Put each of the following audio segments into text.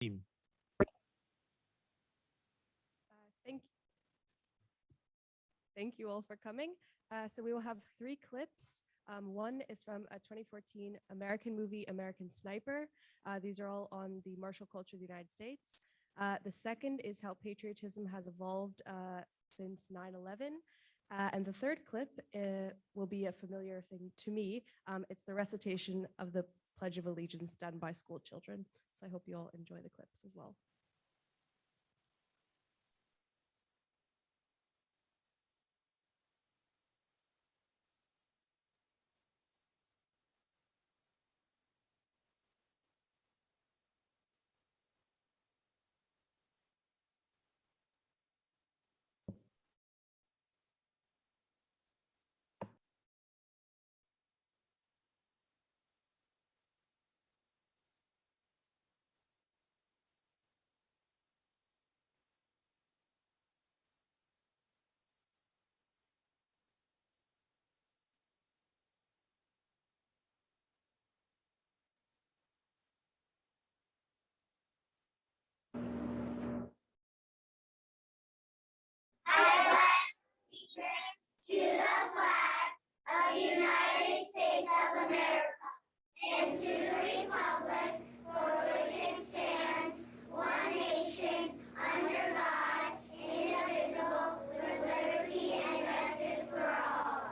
team. Thank you. Thank you all for coming. So we will have 3 clips. One is from a 2014 American movie, American Sniper. These are all on the martial culture of the United States. The second is how patriotism has evolved since 9/11. And the third clip will be a familiar thing to me. It's the recitation of the Pledge of Allegiance done by school children. So I hope you all enjoy the clips as well. To the flag of the United States of America and to the republic for which it stands, one nation, under God, indivisible, with liberty and justice for all.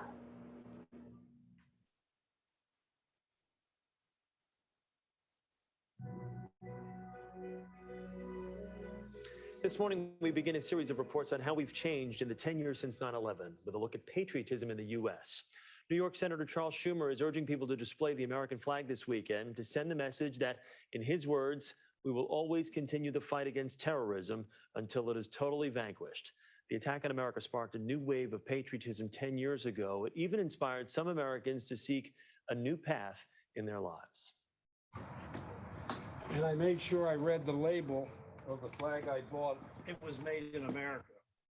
This morning, we begin a series of reports on how we've changed in the 10 years since 9/11, with a look at patriotism in the U.S. New York Senator Charles Schumer is urging people to display the American flag this weekend to send the message that, in his words, we will always continue the fight against terrorism until it is totally vanquished. The attack on America sparked a new wave of patriotism 10 years ago. It even inspired some Americans to seek a new path in their lives. And I made sure I read the label of the flag I bought. It was made in America.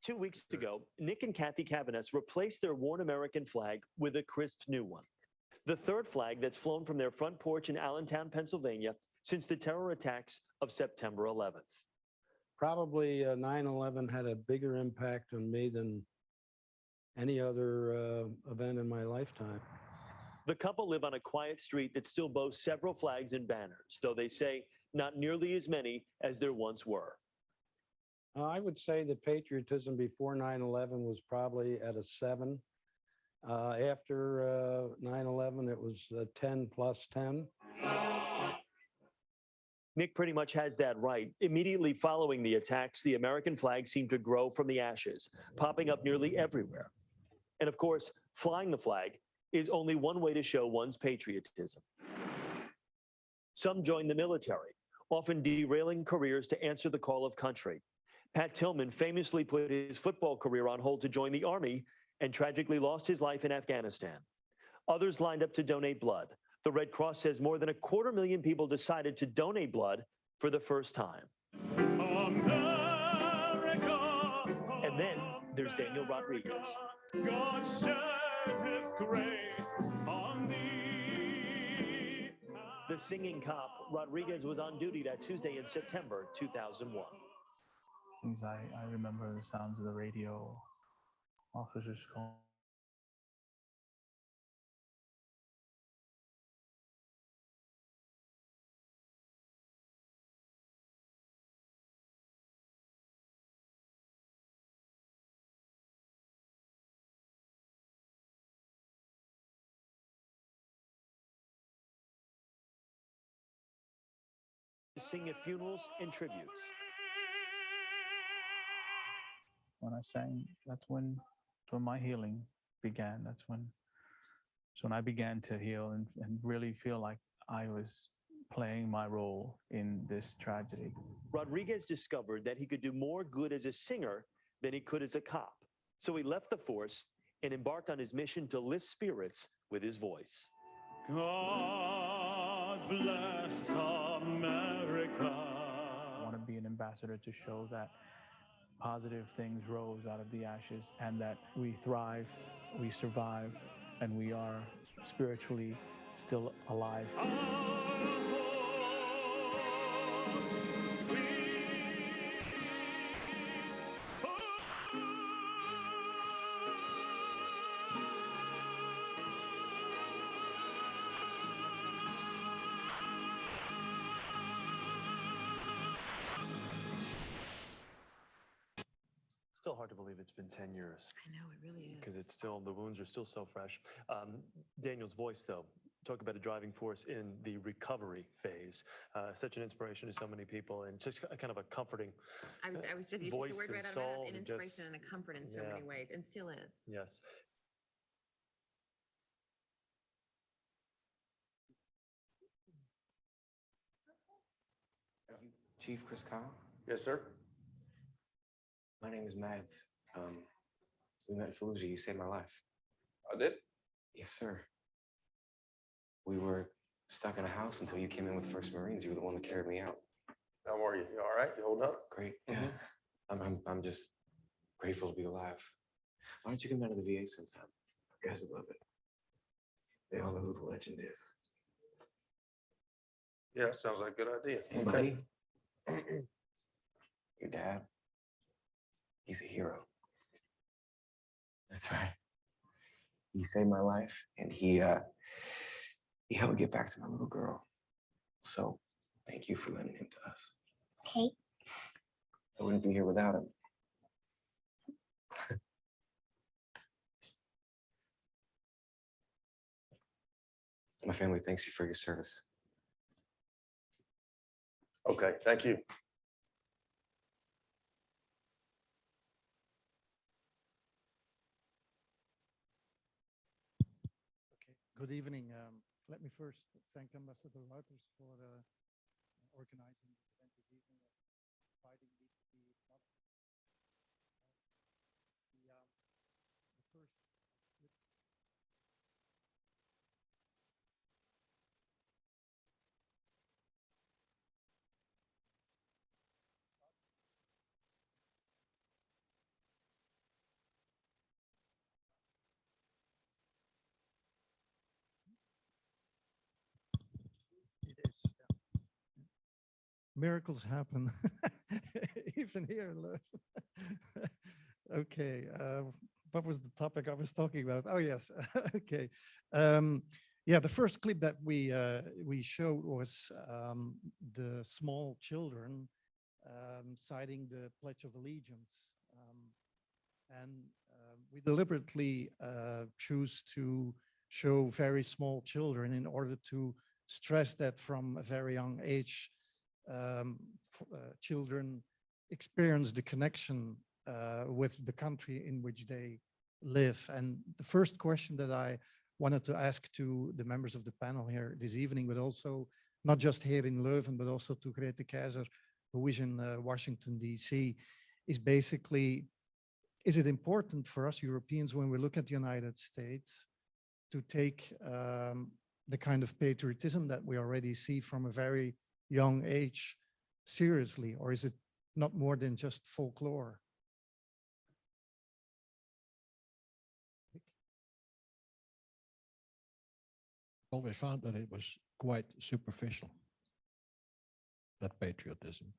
2 weeks ago, Nick and Kathy Cavanis replaced their worn American flag with a crisp new one. The third flag that's flown from their front porch in Allentown, Pennsylvania, since the terror attacks of September 11th. Probably 9/11 had a bigger impact on me than any other event in my lifetime. The couple live on a quiet street that still boasts several flags and banners, though they say not nearly as many as there once were. I would say that patriotism before 9/11 was probably at a 7. After 9/11, it was 10 plus 10. Nick pretty much has that right. Immediately following the attacks, the American flag seemed to grow from the ashes, popping up nearly everywhere. And of course, flying the flag is only one way to show one's patriotism. Some join the military, often derailing careers to answer the call of country. Pat Tillman famously put his football career on hold to join the Army and tragically lost his life in Afghanistan. Others lined up to donate blood. The Red Cross says more than 250,000 people decided to donate blood for the first time. America, And then there's Daniel Rodriguez. God shed his grace on thee. The singing cop, Rodriguez was on duty that Tuesday in September 2001. I remember the sounds of the radio, officers calling. To sing at funerals and tributes. When I sang, that's when my healing began. That's when I began to heal and really feel like I was playing my role in this tragedy. Rodriguez discovered that he could do more good as a singer than he could as a cop. So he left the force and embarked on his mission to lift spirits with his voice. God bless America. I want to be an ambassador to show that positive things rose out of the ashes and that we thrive, we survive, and we are spiritually still alive. Still hard to believe it's been 10 years. I know, it really is. Because it's still, the wounds are still so fresh. Daniel's voice, though, talk about a driving force in the recovery phase. Such an inspiration to so many people, and just a kind of a comforting I was just, you took voice the word and right out of my soul mouth, an and inspiration just- and a comfort in so yeah. many ways, and still is. Yes. Chief Chris Kyle. Yes, sir. My name is Mads. We met in Fallujah. You saved my life. I did. Yes, sir. We were stuck in a house until you came in with First Marines. You were the one that carried me out. How are you? You all right? You holding up? Great. Yeah. I'm just grateful to be alive. Why don't you come down to the VA sometime? You guys would love it. They all know who the legend is. Yeah, sounds like a good idea. Hey, buddy. Your dad, he's a hero. That's right. He saved my life, and he helped me get back to my little girl. So thank you for lending him to us. Okay. I wouldn't be here without him. My family thanks you for your service. Okay, thank you. Okay, good evening. Let me first thank Ambassador Wouters for organizing this event this evening and inviting me to be part of it. The first clip. It is. Yeah. Miracles happen, even here in Leuven. Okay, what was the topic I was talking about? Oh yes, okay. Yeah, the first clip that we showed was the small children citing the Pledge of Allegiance, and we deliberately choose to show very small children in order to stress that from a very young age, children experience the connection with the country in which they live. And the first question that I wanted to ask to the members of the panel here this evening, but also not just here in Leuven, but also to Grete Keizer, who is in Washington, DC, is basically, is it important for us Europeans when we look at the United States to take the kind of patriotism that we already see from a very young age seriously, or is it not more than just folklore? Always found that it was quite superficial, that patriotism.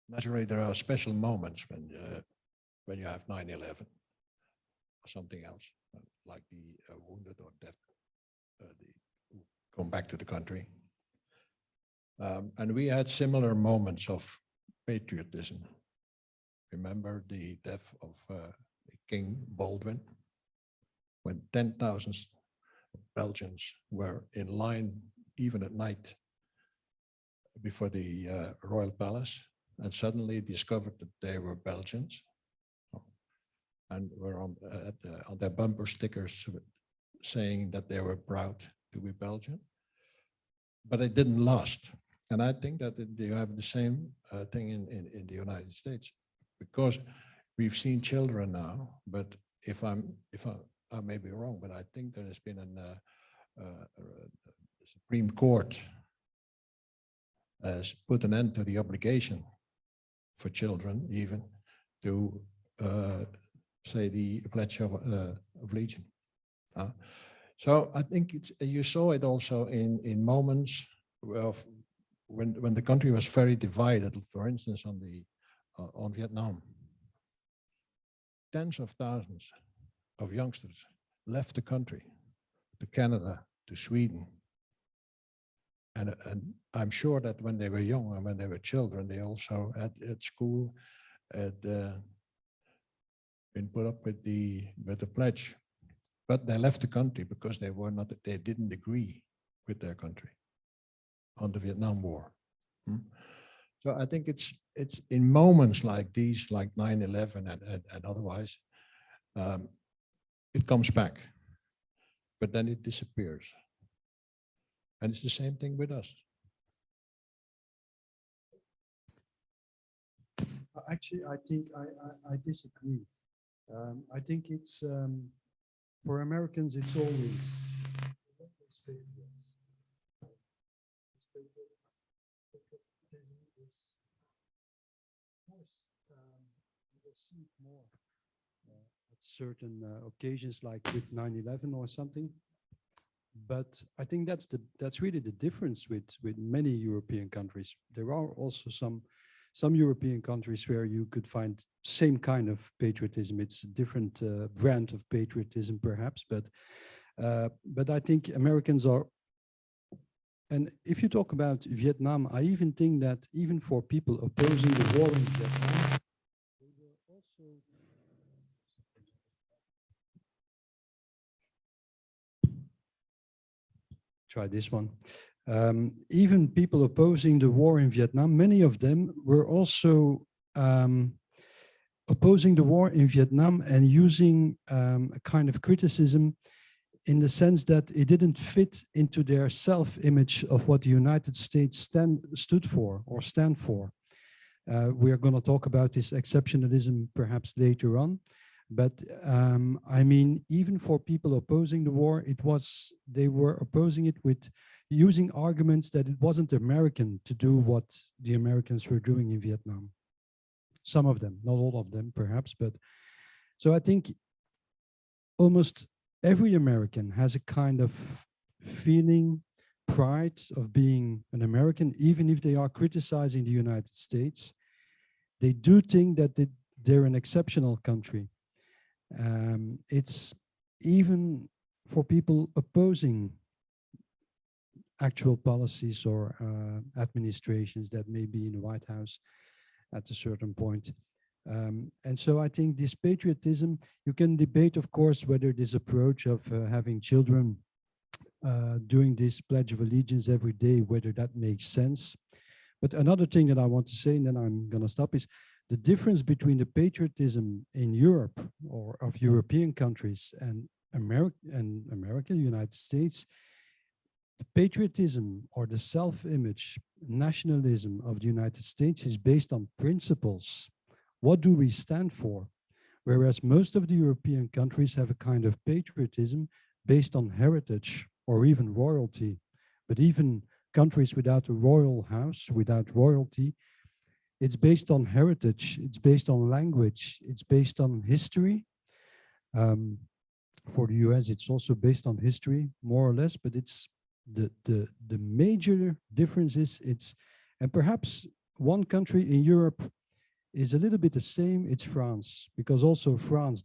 Naturally, there are special moments when you have 9/11 or something else, like the wounded or deaf, who come back to the country. And we had similar moments of patriotism. Remember the death of King Baldwin, when 10,000 Belgians were in line, even at night, before the Royal Palace, and suddenly discovered that they were Belgians, and were on their bumper stickers saying that they were proud to be Belgian. But it didn't last. And I think that you have the same thing in the United States, because we've seen children now, but if I may be wrong, but I think there has been a Supreme Court has put an end to the obligation for children even to say the Pledge of Allegiance. So I think you saw it also in moments of when the country was very divided, for instance, on Vietnam. Tens of thousands of youngsters left the country to Canada, to Sweden, and I'm sure that when they were young and when they were children, they also at school had been put up with the pledge, but they left the country because they didn't agree with their country on the Vietnam War. So I think it's in moments like these, like 9/11 and otherwise, it comes back, but then it disappears. And it's the same thing with us. Actually, I think I disagree. I think it's for Americans, it's always see it more at certain occasions, like with 9/11 or something. But I think that's really the difference with many European countries. There are also some European countries where you could find same kind of patriotism. It's a different brand of patriotism, perhaps, but I think Americans are. And if you talk about Vietnam, I even think that even for people opposing the war in Vietnam, they were also try this one. Even people opposing the war in Vietnam, many of them were also opposing the war in Vietnam and using a kind of criticism in the sense that it didn't fit into their self-image of what the United States stood for or stand for. We are going to talk about this exceptionalism perhaps later on. But I mean, even for people opposing the war, they were opposing it with using arguments that it wasn't American to do what the Americans were doing in Vietnam. Some of them, not all of them, perhaps. But so I think almost every American has a kind of feeling, pride of being an American, even if they are criticizing the United States. They do think that they're an exceptional country. It's even for people opposing actual policies or administrations that may be in the White House at a certain point. And so I think this patriotism, you can debate, of course, whether this approach of having children doing this Pledge of Allegiance every day, whether that makes sense. But another thing that I want to say, and then I'm going to stop, is the difference between the patriotism in Europe or of European countries and America, United States. The patriotism or the self-image, nationalism of the United States is based on principles. What do we stand for? Whereas most of the European countries have a kind of patriotism based on heritage or even royalty. But even countries without a royal house, without royalty, it's based on heritage, it's based on language, it's based on history. For the US, it's also based on history, more or less, but it's the major difference is and perhaps one country in Europe is a little bit the same, it's France, because also France,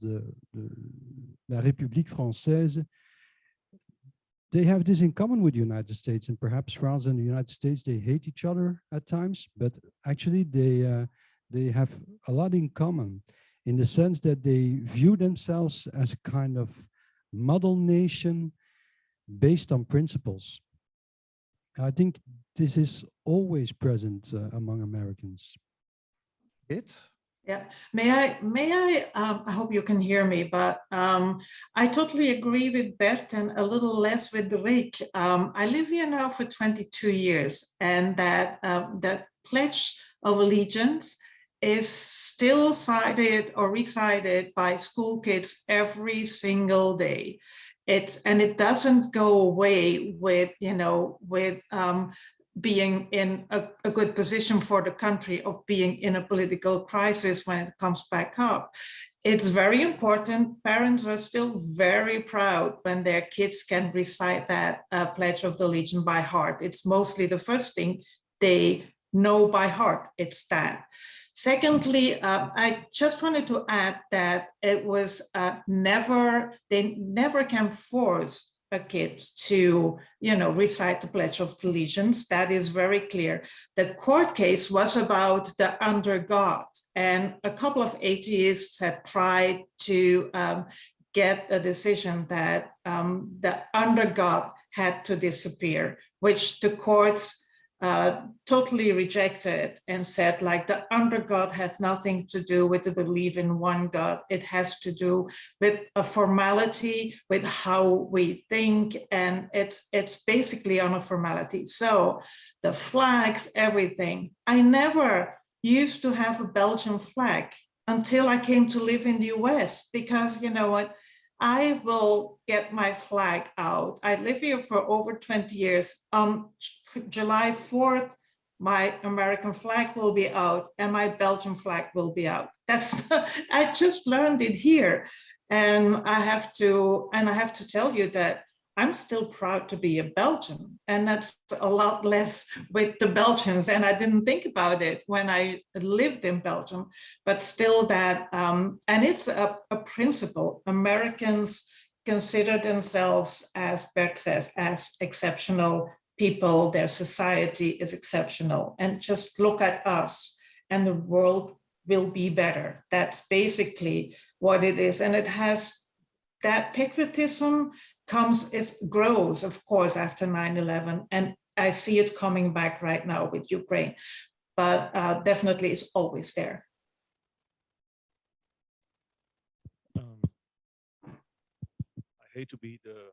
La République Française, they have this in common with the United States, and perhaps France and the United States, they hate each other at times, but actually they have a lot in common in the sense that they view themselves as a kind of model nation based on principles. I think this is always present among Americans. Yeah, may I hope you can hear me, but I totally agree with Bert and a little less with Dirk. I live here now for 22 years, and that Pledge of Allegiance is still cited or recited by school kids every single day. It doesn't go away with, being in a good position for the country, of being in a political crisis when it comes back up. It's very important. Parents are still very proud when their kids can recite that Pledge of Allegiance by heart. It's mostly the first thing they know by heart, it's that. Secondly, I just wanted to add that it was they never can force a kid to, recite the Pledge of Allegiance. That is very clear. The court case was about the under God, and a couple of atheists had tried to get a decision that the under God had to disappear, which the courts totally rejected and said, like, the under God has nothing to do with the belief in one God. It has to do with a formality, with how we think, and it's basically on a formality. So the flags, everything. I never used to have a Belgian flag until I came to live in the US, because you know what? I will get my flag out. I live here for over 20 years. On July 4th, my American flag will be out and my Belgian flag will be out. I just learned it here. And I have to tell you that I'm still proud to be a Belgian, and that's a lot less with the Belgians. And I didn't think about it when I lived in Belgium, but still that, and it's a principle. Americans consider themselves, as Bert says, as exceptional people. Their society is exceptional, and just look at us and the world will be better. That's basically what it is. And it has that patriotism it grows, of course, after 9/11, and I see it coming back right now with Ukraine, but definitely it's always there. I hate to be the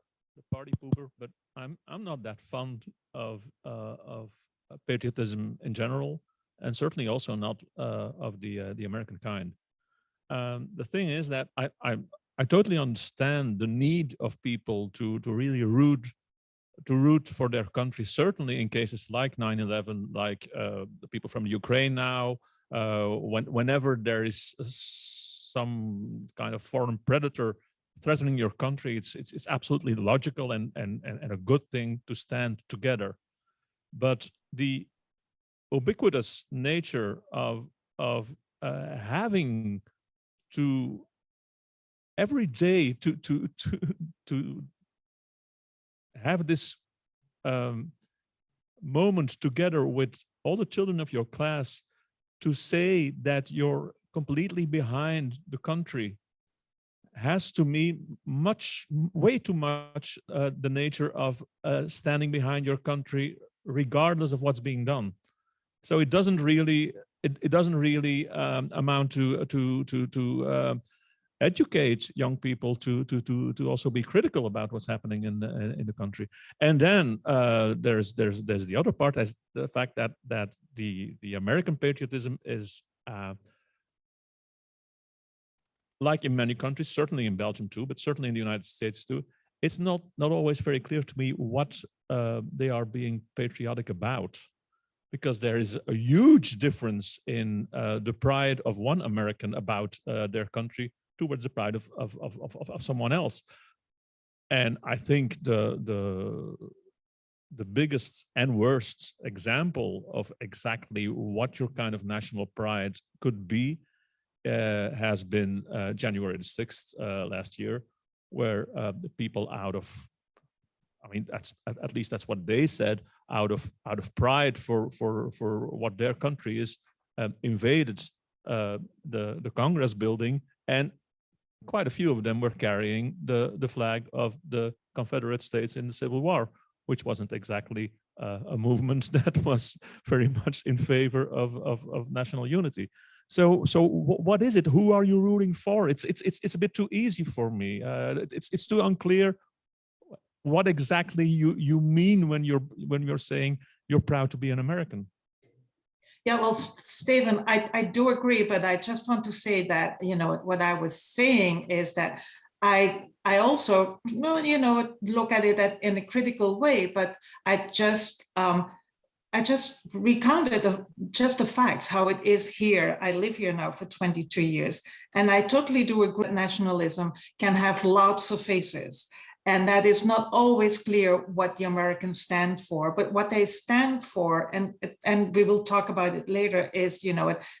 party pooper, but I'm not that fond of patriotism in general, and certainly also not of the American kind. The thing is that I totally understand the need of people to really root for their country, certainly in cases like 9/11, like the people from Ukraine now, whenever there is some kind of foreign predator threatening your country, it's absolutely logical and a good thing to stand together. But the ubiquitous nature of having to every day to have this moment together with all the children of your class to say that you're completely behind the country has to me way too much the nature of standing behind your country regardless of what's being done. So it doesn't really amount to educate young people to also be critical about what's happening in the country. And then there's the other part, as the fact that the American patriotism is like in many countries, certainly in Belgium too, but certainly in the United States too. It's not always very clear to me what they are being patriotic about, because there is a huge difference in the pride of one American about their country towards the pride of someone else. And I think the biggest and worst example of exactly what your kind of national pride could be has been January the 6th last year, where the people at least that's what they said, out of pride for what their country is, invaded the Congress building, and quite a few of them were carrying the flag of the Confederate States in the Civil War, which wasn't exactly a movement that was very much in favor of national unity. So what is it? Who are you rooting for? It's a bit too easy for me. It's too unclear what exactly you mean when you're saying you're proud to be an American. Yeah, well, Stephen, I do agree, but I just want to say that, what I was saying is that I also, look at it in a critical way, but I just recounted just the facts, how it is here. I live here now for 22 years, and I totally do agree that nationalism can have lots of faces. And that is not always clear what the Americans stand for, but what they stand for, and we will talk about it later, is,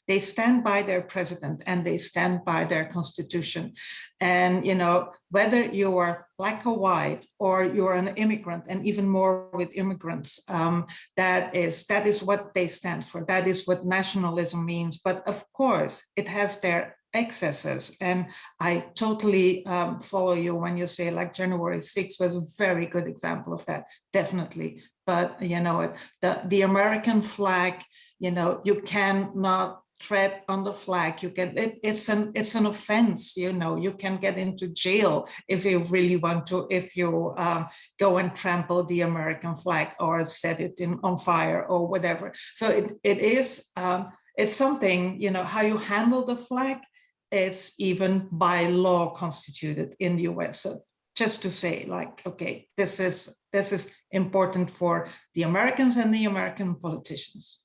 they stand by their president and they stand by their constitution. And, whether you are black or white, or you're an immigrant, and even more with immigrants, that is what they stand for. That is what nationalism means. But of course, it has their excesses. And I totally follow you when you say like January 6th was a very good example of that, definitely. But the American flag, you cannot tread on the flag. You can, it's an offense, you can get into jail if you really want to, if you go and trample the American flag or set it on fire or whatever. So it is, it's something, how you handle the flag is even by law constituted in the US. So just to say, like, okay, this is important for the Americans and the American politicians.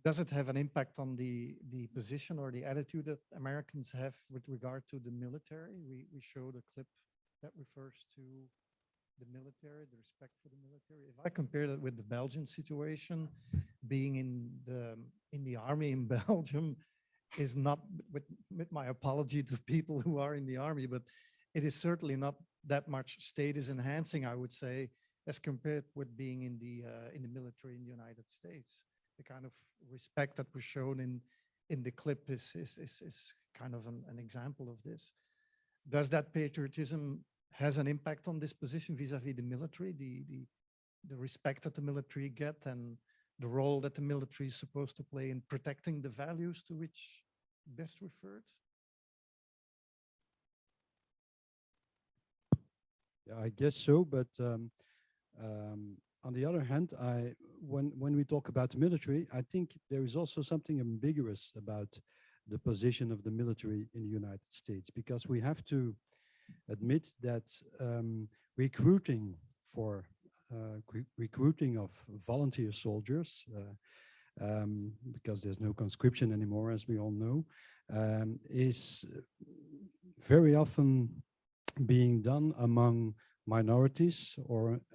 Does it have an impact on the position or the attitude that Americans have with regard to the military? We showed a clip that refers to the military, the respect for the military. If I compare that with the Belgian situation, being in the army in Belgium is not, with my apology to people who are in the army, but it is certainly not that much status enhancing, I would say, as compared with being in the military in the United States. The kind of respect that was shown in the clip is kind of an example of this. Does that patriotism has an impact on this position vis-a-vis the military, the respect that the military get and the role that the military is supposed to play in protecting the values to which Bert referred? Yeah, I guess so, but on the other hand, when we talk about the military, I think there is also something ambiguous about the position of the military in the United States, because we have to admit that recruiting of volunteer soldiers, because there's no conscription anymore, as we all know, is very often being done among minorities,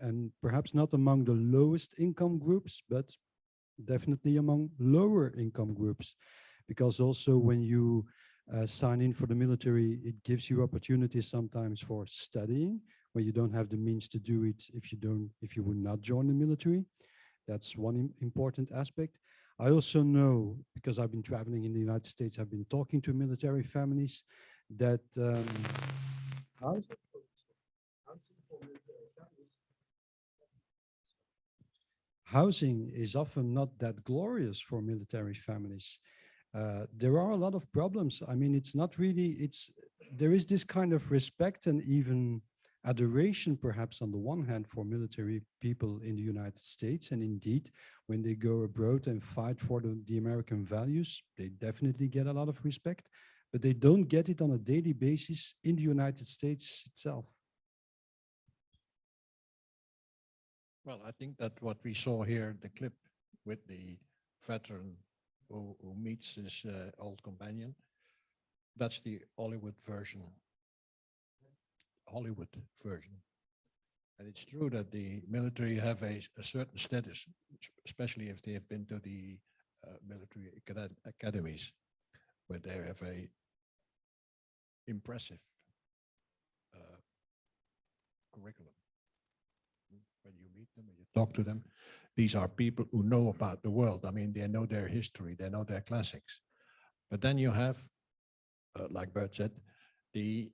and perhaps not among the lowest income groups, but definitely among lower income groups, because also when you sign in for the military, it gives you opportunities sometimes for studying, where you don't have the means to do it if you would not join the military. That's one important aspect. I also know, because I've been traveling in the United States, I've been talking to military families, that housing is often not that glorious for military families. There are a lot of problems. I mean, it's not really, there is this kind of respect and even adoration, perhaps on the one hand, for military people in the United States. And indeed, when they go abroad and fight for the American values, they definitely get a lot of respect, but they don't get it on a daily basis in the United States itself. Well, I think that what we saw here, the clip with the veteran who meets his old companion, that's the Hollywood version. And it's true that the military have a certain status, especially if they have been to the military academies, where they have a impressive curriculum. When you meet them, when you talk to them, these are people who know about the world. I mean, they know their history, they know their classics. But then you have, like Bert said, the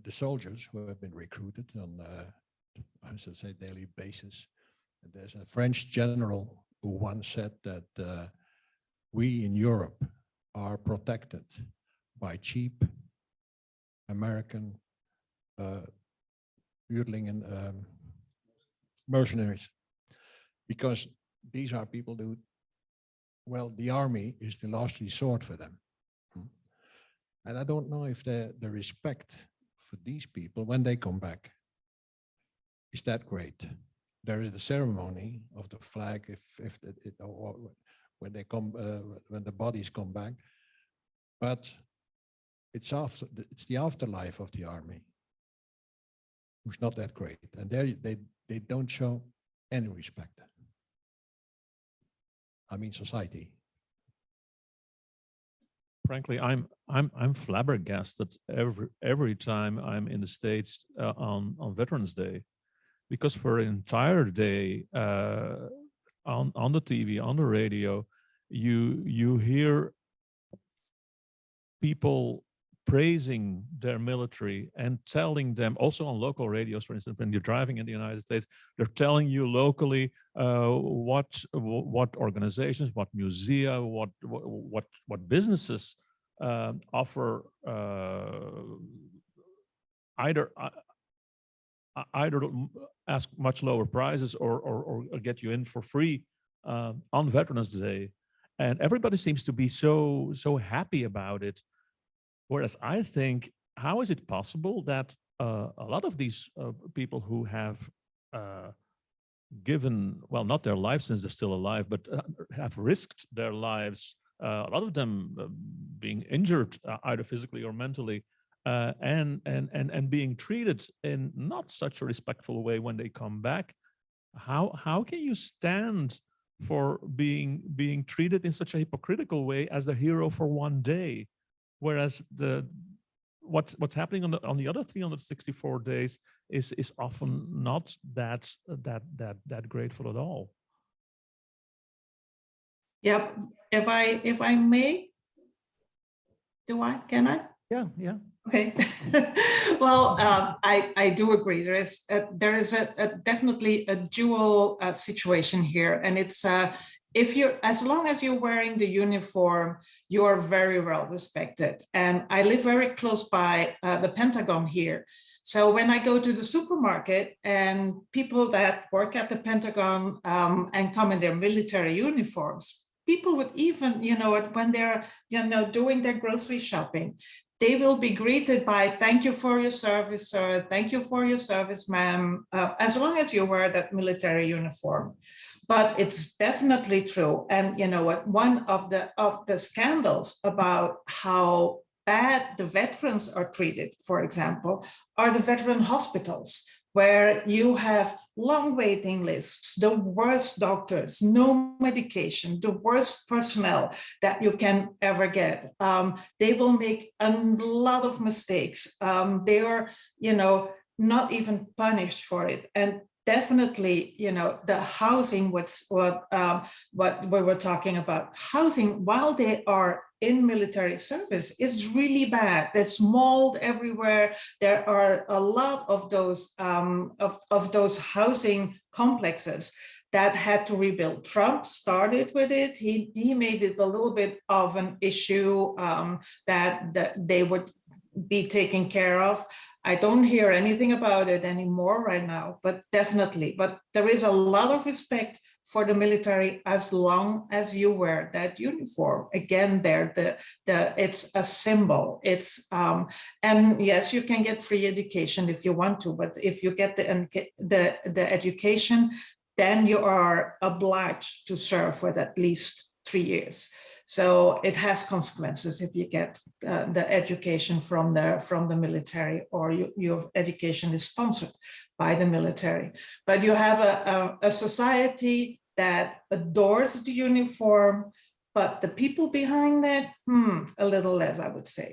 soldiers who have been recruited on, I should say, daily basis. And there's a French general who once said that we in Europe are protected by cheap American mercenaries, because these are people who, well, the army is the last resort for them. And I don't know if the respect for these people when they come back is that great. There is the ceremony of the flag or when they come, when the bodies come back, but it's the afterlife of the army. who's not that great. And they don't show any respect. I mean, society. Frankly, I'm flabbergasted every time I'm in the States on Veterans Day, because for an entire day on the TV, on the radio, you hear people praising their military and telling them, also on local radios, for instance, when you're driving in the United States, they're telling you locally what organizations, what musea, what businesses offer either ask much lower prices or get you in for free on Veterans Day, and everybody seems to be so happy about it. Whereas I think, how is it possible that a lot of these people who have given, well, not their lives since they're still alive, but have risked their lives, a lot of them being injured either physically or mentally, and being treated in not such a respectful way when they come back. How can you stand for being treated in such a hypocritical way as the hero for one day? Whereas what's happening on the other 364 days is often not that grateful at all. Yep. If I may, can I? Yeah. Okay. Well, I do agree. There is definitely a dual situation here, and it's as long as you're wearing the uniform, you are very well respected. And I live very close by the Pentagon here. So when I go to the supermarket and people that work at the Pentagon and come in their military uniforms, people would even, when they're, doing their grocery shopping, they will be greeted by, "Thank you for your service, sir. Thank you for your service, ma'am," as long as you wear that military uniform. But it's definitely true. And you know what? One of the scandals about how bad the veterans are treated, for example, are the veteran hospitals, where you have long waiting lists, the worst doctors, no medication, the worst personnel that you can ever get. They will make a lot of mistakes. They are, not even punished for it. And definitely, the housing, what we were talking about, housing while they are in military service is really bad. There's mold everywhere. There are a lot of those housing complexes that had to rebuild. Trump started with it. He made it a little bit of an issue that they would be taken care of. I don't hear anything about it anymore right now, but definitely. But there is a lot of respect for the military as long as you wear that uniform. Again, it's a symbol. It's and yes, you can get free education if you want to, but if you get the education, then you are obliged to serve for at least 3 years. So it has consequences if you get the education from the military, or your education is sponsored by the military. But you have a society that adores the uniform, but the people behind it, a little less, I would say.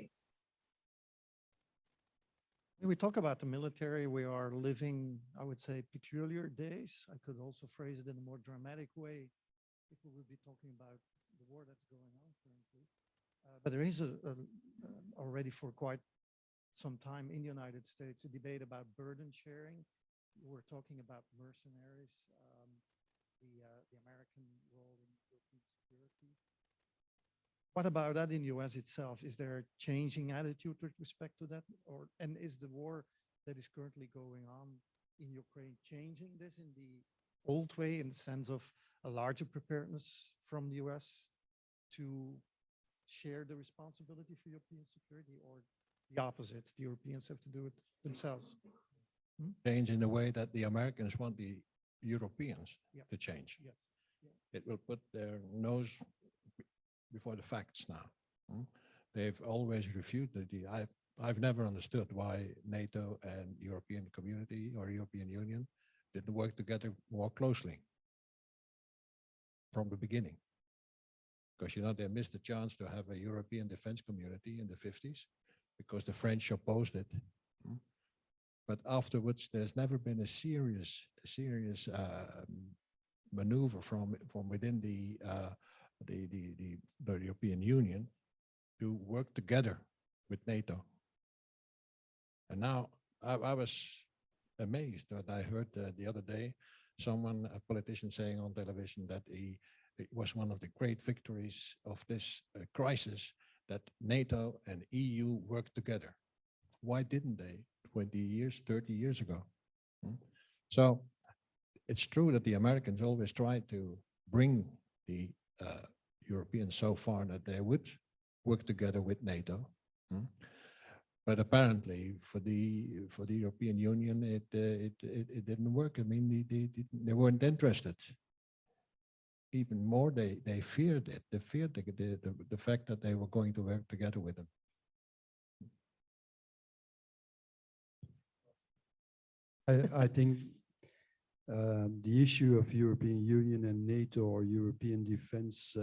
When we talk about the military, we are living, I would say, peculiar days. I could also phrase it in a more dramatic way if we would be talking about the war that's going on currently. But there is already for quite some time in the United States a debate about burden sharing. We're talking about mercenaries, the American role in European security. What about that in the US itself? Is there a changing attitude with respect to that? And is the war that is currently going on in Ukraine changing this in the old way, in the sense of a larger preparedness from the US to share the responsibility for European security, or the opposite? The Europeans have to do it themselves. Change in the way that the Americans want the Europeans to change. Yes. It will put their nose before the facts now. They've always refuted I've never understood why NATO and European Community or European Union didn't work together more closely from the beginning. Because, you know, they missed the chance to have a European defense community in the 50s because the French opposed it. But afterwards, there's never been a serious maneuver from within the European Union to work together with NATO. And now I was amazed that I heard the other day someone, a politician, saying on television that it was one of the great victories of this crisis that NATO and EU worked together. Why didn't they 20 years, 30 years ago? So it's true that the Americans always tried to bring the Europeans so far that they would work together with NATO. But apparently for the European Union, it didn't work. I mean, they weren't interested. Even more, they feared it. They feared the fact that they were going to work together with them. I think the issue of European Union and NATO or European defense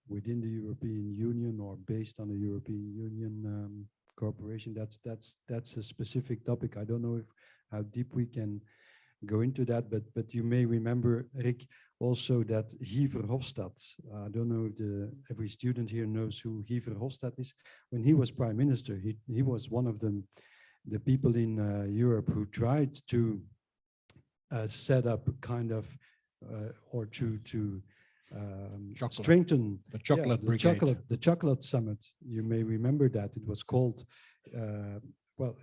within the European Union or based on the European Union cooperation, that's a specific topic. I don't know how deep we can go into that, but you may remember, Rick, also that Guy Verhofstadt, I don't know if every student here knows who Guy Verhofstadt is. When he was prime minister, he was one of the people in Europe who tried to set up a kind of or to strengthen the chocolate brigade. The chocolate summit. You may remember that it was called. Well,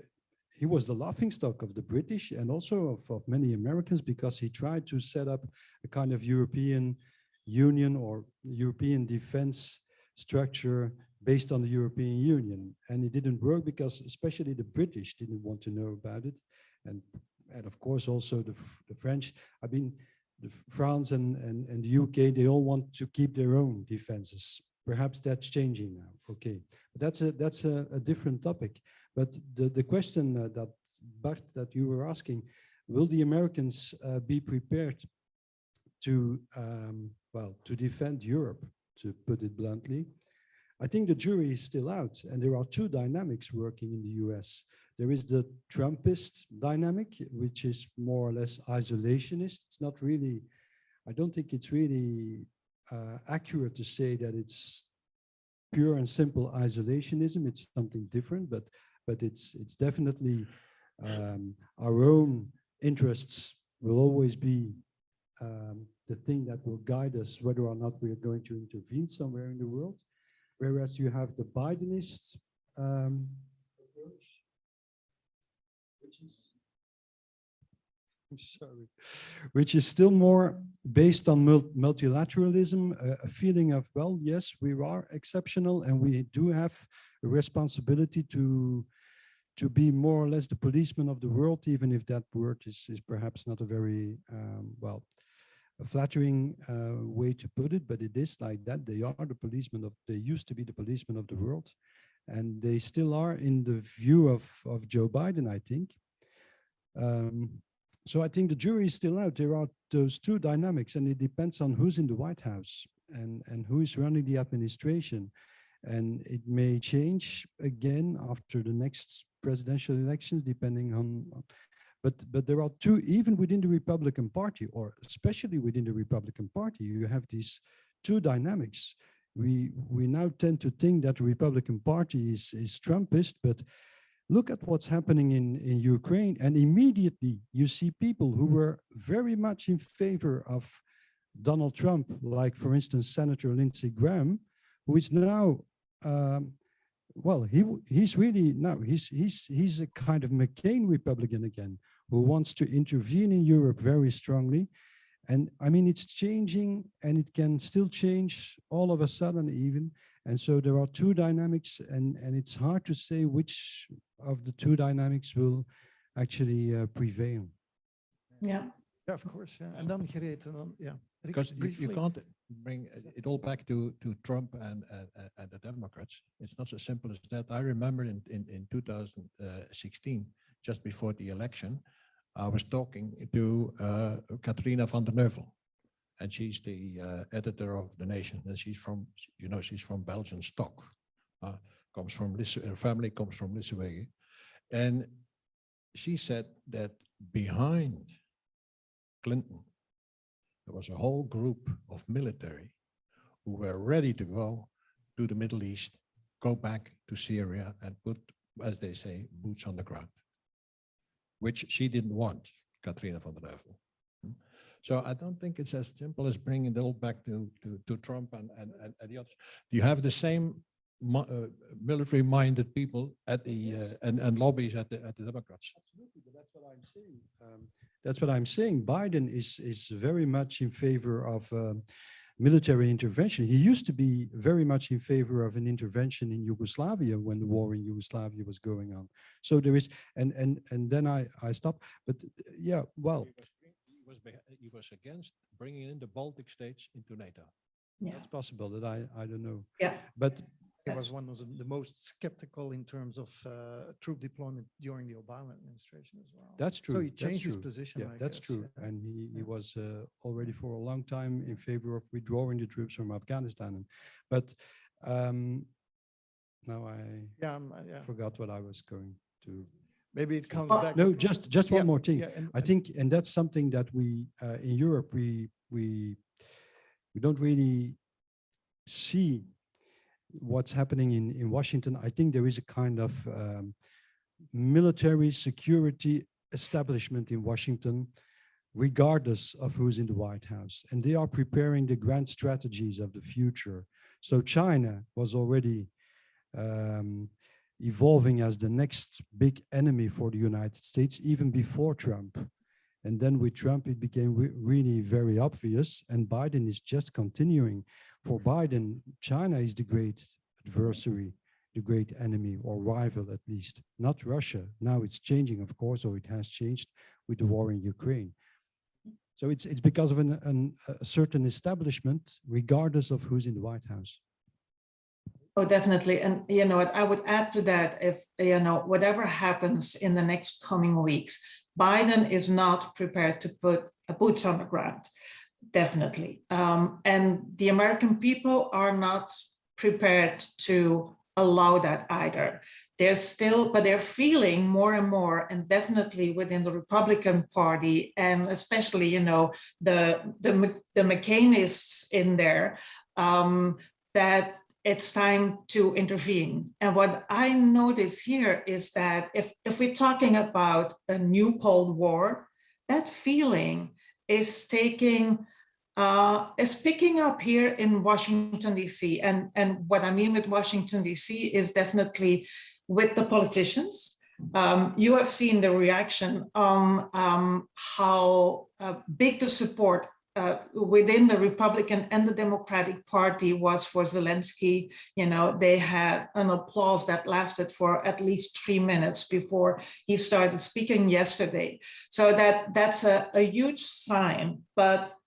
he was the laughingstock of the British and also of many Americans because he tried to set up a kind of European Union or European defense structure based on the European Union. And it didn't work because especially the British didn't want to know about it. And of course also the French, I mean, France and the UK, they all want to keep their own defenses. Perhaps that's changing now, okay. But that's a different topic. But the question that Bart, that you were asking, will the Americans be prepared to, well, to defend Europe, to put it bluntly? I think the jury is still out, and there are two dynamics working in the US. There is the Trumpist dynamic, which is more or less isolationist. It's not really, I don't think it's really accurate to say that it's pure and simple isolationism. It's something different, but it's definitely our own interests will always be the thing that will guide us whether or not we are going to intervene somewhere in the world. Whereas you have the Bidenist approach, which is still more based on multilateralism, a feeling of, well, yes, we are exceptional and we do have a responsibility to be more or less the policeman of the world, even if that word is perhaps not a very, well, a flattering way to put it, but it is like that. They are the policemen of, they used to be the policemen of the world, and they still are in the view of Joe Biden, I think. So I think the jury is still out. There are those two dynamics, and it depends on who's in the White House and who is running the administration. And it may change again after the next presidential elections, depending on, but there are two, even within the Republican Party, or especially within the Republican Party, you have these two dynamics. We now tend to think that the Republican Party is Trumpist, but look at what's happening in Ukraine, and immediately you see people who were very much in favor of Donald Trump, like for instance, Senator Lindsey Graham, who is now, well, he's really now, he's a kind of McCain Republican again, who wants to intervene in Europe very strongly. And I mean, it's changing, and it can still change all of a sudden even. And so there are two dynamics, and it's hard to say which of the two dynamics will actually prevail. Yeah. Yeah, of course. Yeah. And then Gereed, and then, yeah. Because you Briefly. can't bring it all back to Trump and the Democrats. It's not so simple as that. I remember in 2016, just before the election, I was talking to Katrina van der Neuvel, and she's the editor of The Nation, and she's from, she's from Belgian stock, comes from her family comes from Lithuania, and she said that behind Clinton, there was a whole group of military who were ready to go to the Middle East, go back to Syria and put, as they say, boots on the ground, which she didn't want, Katrina van der Leuven. So I don't think it's as simple as bringing it all back to Trump and the others. Do you have the same military-minded people at the and lobbies at the Democrats? Absolutely, but that's what I'm saying. That's what I'm saying. Biden is very much in favor of military intervention. He used to be very much in favor of an intervention in Yugoslavia when the war in Yugoslavia was going on. So there is, and then I stopped. But yeah, well, he was against bringing in the Baltic states into NATO. Yeah. it's possible that I don't know. Yeah. But He was one of the most skeptical in terms of troop deployment during the Obama administration as well. that's true. So he that's changed his true. position. Yeah, I that's guess, true. yeah. And he was already for a long time in favor of withdrawing the troops from Afghanistan. But now I Yeah. forgot what I was going to. Maybe it comes Well, back. No, to- just one Yeah, more thing. yeah, and- I think, and that's something that we in Europe we don't really see what's happening in Washington. I think there is a kind of military security establishment in Washington, regardless of who's in the White House, and they are preparing the grand strategies of the future. So China was already evolving as the next big enemy for the United States, even before Trump. And then with Trump, it became really very obvious, and Biden is just continuing. For Biden, China is the great adversary, the great enemy or rival at least, not Russia. Now it's changing, of course, or it has changed with the war in Ukraine. So it's because of a certain establishment, regardless of who's in the White House. Oh, definitely. And you know what, I would add to that, if whatever happens in the next coming weeks, Biden is not prepared to put boots on the ground, definitely. And the American people are not prepared to allow that either. They're feeling more and more, and definitely within the Republican Party, and especially, the McCainists in there, that it's time to intervene. And what I notice here is that if we're talking about a new Cold War, that feeling is picking up here in Washington, D.C. And what I mean with Washington, D.C. is definitely with the politicians. You have seen the reaction on how big the support within the Republican and the Democratic Party was for Zelensky. They had an applause that lasted for at least 3 minutes before he started speaking yesterday. So that's a huge sign, but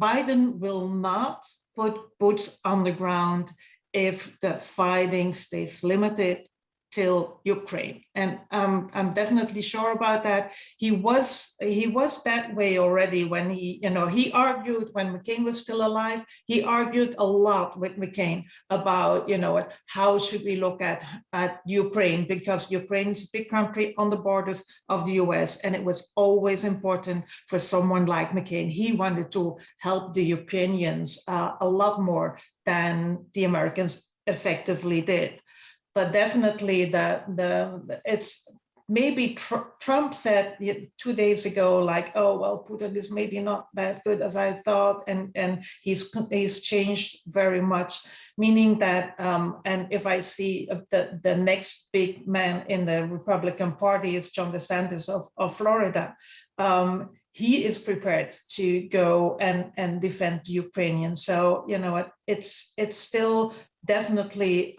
Biden will not put boots on the ground if the fighting stays limited till Ukraine. And I'm definitely sure about that. He was that way already when he argued when McCain was still alive. He argued a lot with McCain about, how should we look at Ukraine, because Ukraine is a big country on the borders of the US. And it was always important for someone like McCain. He wanted to help the Ukrainians a lot more than the Americans effectively did. But definitely it's maybe Trump said 2 days ago, like, oh, well, Putin is maybe not that good as I thought. And he's changed very much, meaning that, and if I see the next big man in the Republican Party is John DeSantis of Florida, he is prepared to go and defend the Ukrainians. So, it's still definitely,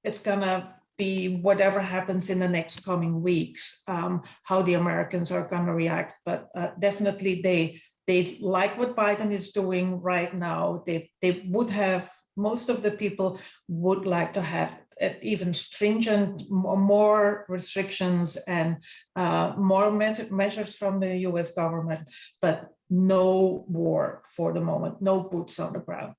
it's gonna be whatever happens in the next coming weeks, how the Americans are going to react. But definitely they like what Biden is doing right now. They would have, most of the people would like to have even stringent, more restrictions and more measures from the US government, but no war for the moment, no boots on the ground.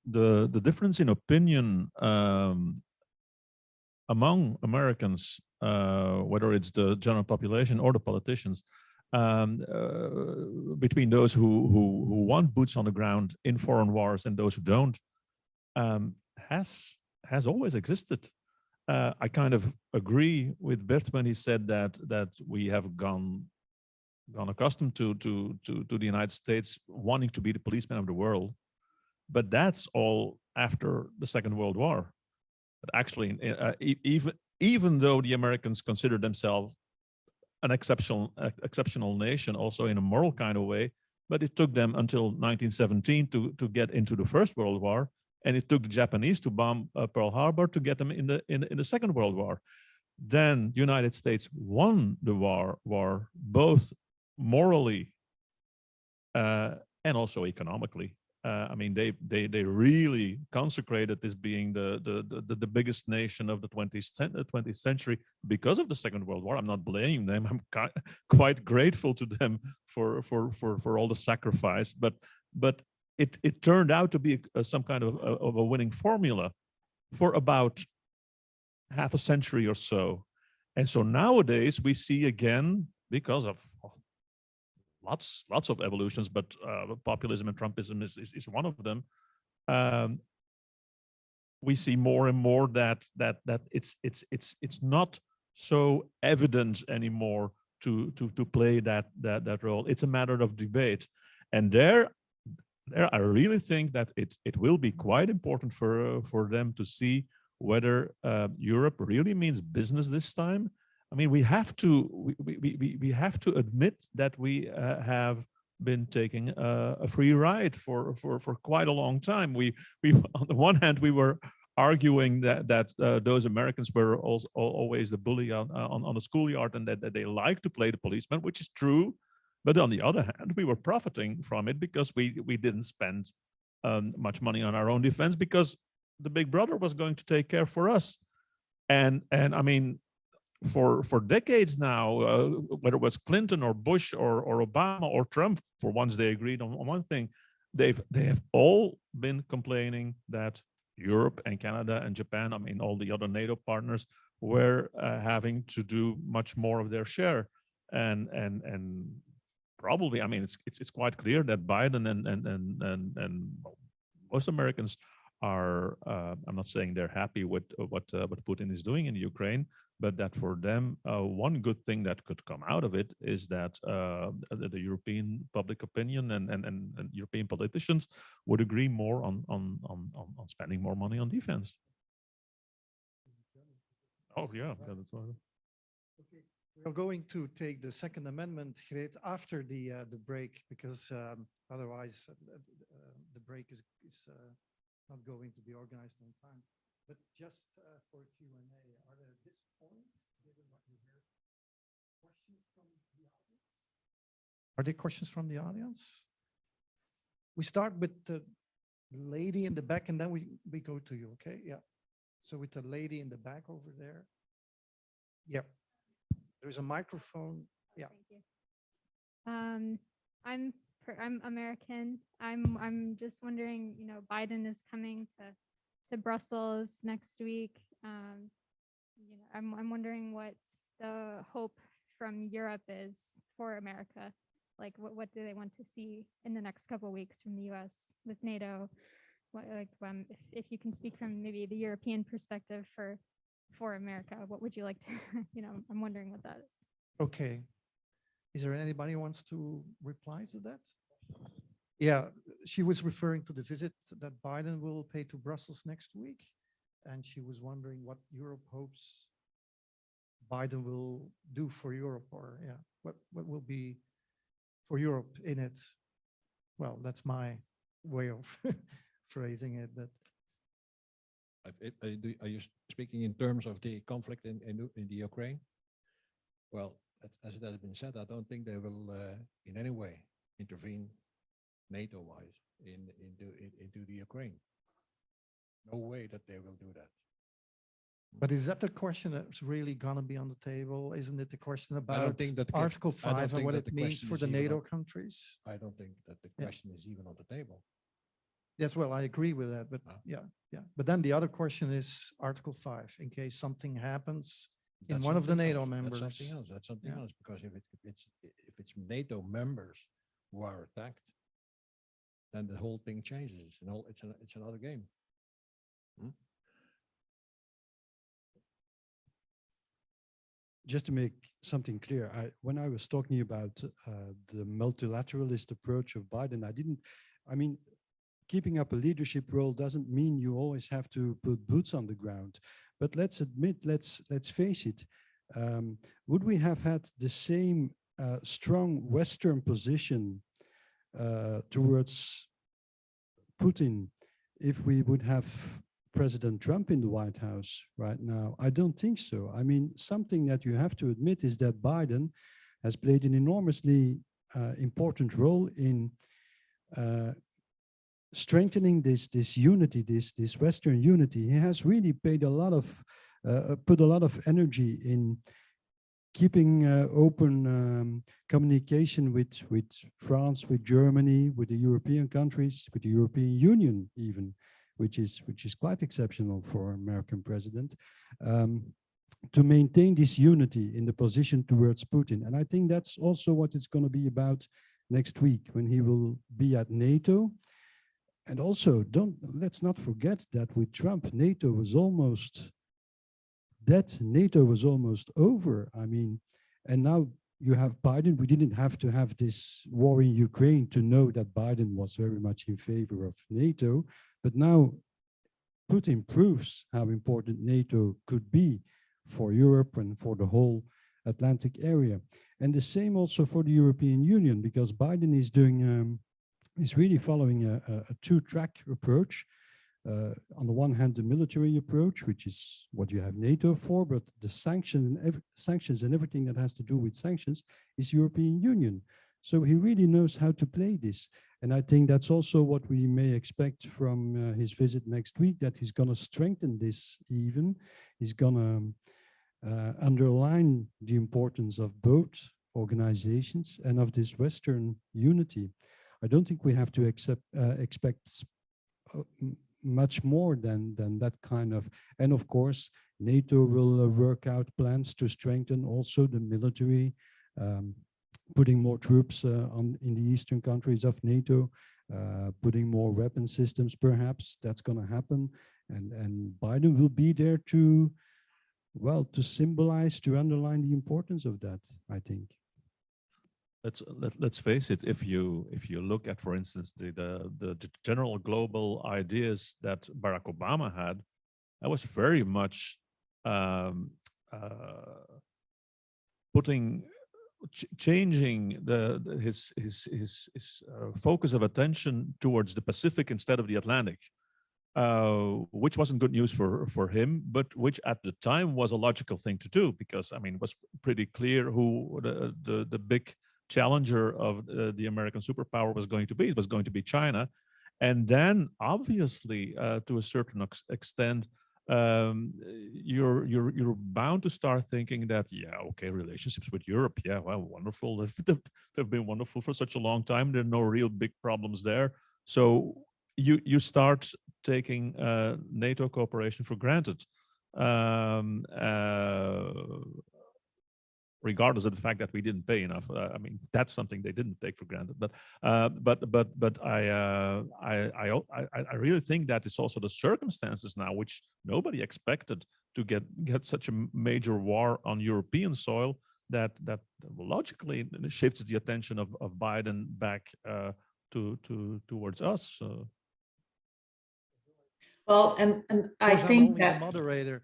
The difference in opinion among Americans, whether it's the general population or the politicians, between those who want boots on the ground in foreign wars and those who don't, has always existed. I kind of agree with Bert when he said that we have gone accustomed to the United States wanting to be the policeman of the world, but that's all after the Second World War. But actually, even though the Americans consider themselves an exceptional nation, also in a moral kind of way, but it took them until 1917 to get into the First World War, and it took the Japanese to bomb Pearl Harbor to get them in the Second World War. Then the United States won the war both morally and also economically. I mean, they really consecrated this being the biggest nation of the 20th century because of the Second World War. I'm not blaming them. I'm quite grateful to them for all the sacrifice. But it turned out to be some kind of a winning formula for about half a century or so. And so nowadays we see again, because of lots of evolutions, but populism and Trumpism is one of them. We see more and more that it's not so evident anymore to play that role. It's a matter of debate, and there I really think that it will be quite important for them to see whether Europe really means business this time. I mean, we have to admit that we have been taking a free ride for quite a long time. We on the one hand we were arguing that those Americans were also always the bully on the schoolyard and that they like to play the policeman, which is true. But on the other hand, we were profiting from it because we didn't spend much money on our own defense because the big brother was going to take care for us. And I mean, for decades now, whether it was Clinton or Bush or Obama or Trump, for once they agreed on one thing, they have all been complaining that Europe and Canada and Japan, I mean, all the other NATO partners were having to do much more of their share. And probably, I mean, it's quite clear that Biden and most Americans are, I'm not saying they're happy with what Putin is doing in Ukraine, but that for them, one good thing that could come out of it is that the European public opinion and European politicians would agree more on spending more money on defense. Oh yeah, that's what. Okay. We're going to take the Second Amendment, Greet, after the break, because otherwise the break is not going to be organized on time. But just for Q&A, are there at this point, given what you heard, questions from the audience? Are there questions from the audience? We start with the lady in the back, and then we go to you, okay? Yeah. So with the lady in the back over there. Yeah. There's a microphone. Yeah. Thank you. I'm American. I'm just wondering, you know, Biden is coming to Brussels next week. You know, I'm wondering what the hope from Europe is for America. Like, what do they want to see in the next couple of weeks from the U.S. with NATO? What, like, if you can speak from maybe the European perspective for America, what would you like to, you know, I'm wondering what that is. Okay. Is there anybody who wants to reply to that? Yeah, she was referring to the visit that Biden will pay to Brussels next week. And she was wondering what Europe hopes Biden will do for Europe, or yeah, what will be for Europe in it. Well, that's my way of phrasing it, but Are you speaking in terms of the conflict in the Ukraine? Well, as it has been said, I don't think they will in any way intervene NATO-wise into the Ukraine. No way that they will do that. But is that the question that's really going to be on the table? Isn't it the question about think that Article 5 and what that it the means question for is the even NATO on- countries? I don't think that the Yeah. question is even on the table. Yes, well, I agree with that, but yeah. But then the other question is Article 5, in case something happens in That's one of the something NATO else. members. That's something else. That's something Yeah. else. Because if it's NATO members who are attacked, then the whole thing changes. It's another game. Just to make something clear, when I was talking about the multilateralist approach of Biden, I mean, keeping up a leadership role doesn't mean you always have to put boots on the ground. But let's admit, let's face it, would we have had the same strong Western position towards Putin if we would have President Trump in the White House right now? I don't think so. I mean, something that you have to admit is that Biden has played an enormously important role in strengthening this unity, this Western unity. He has really paid a lot of, put a lot of energy in keeping open communication with France, with Germany, with the European countries, with the European Union even, which is quite exceptional for an American president, to maintain this unity in the position towards Putin. And I think that's also what it's going to be about next week when he will be at NATO. And also, let's not forget that with Trump, NATO was almost dead. NATO was almost over. I mean, and now you have Biden. We didn't have to have this war in Ukraine to know that Biden was very much in favor of NATO. But now Putin proves how important NATO could be for Europe and for the whole Atlantic area. And the same also for the European Union, because Biden is doing is really following a two-track approach. On the one hand, the military approach, which is what you have NATO for, but the sanctions and everything that has to do with sanctions is European Union. So he really knows how to play this. And I think that's also what we may expect from his visit next week, that he's going to strengthen this even. He's going to underline the importance of both organizations and of this Western unity. I don't think we have to expect much more than that kind of, and of course, NATO will work out plans to strengthen also the military, putting more troops in the eastern countries of NATO, putting more weapon systems, perhaps that's going to happen. And Biden will be there to, well, to symbolize, to underline the importance of that, I think. Let's face it. If you look at, for instance, the general global ideas that Barack Obama had, that was very much changing his focus of attention towards the Pacific instead of the Atlantic, which wasn't good news for him, but which at the time was a logical thing to do, because I mean it was pretty clear who the big challenger of the American superpower was going to be. It was going to be China. And then obviously to a certain extent, you're bound to start thinking that, yeah, okay, relationships with Europe, yeah, well, wonderful. They've been wonderful for such a long time. There are no real big problems there. So you start taking NATO cooperation for granted. Regardless of the fact that we didn't pay enough. I mean, that's something they didn't take for granted. But I really think that it's also the circumstances now, which nobody expected, to get such a major war on European soil, that logically shifts the attention of Biden back towards us. Well, and I I'm think only that the moderator.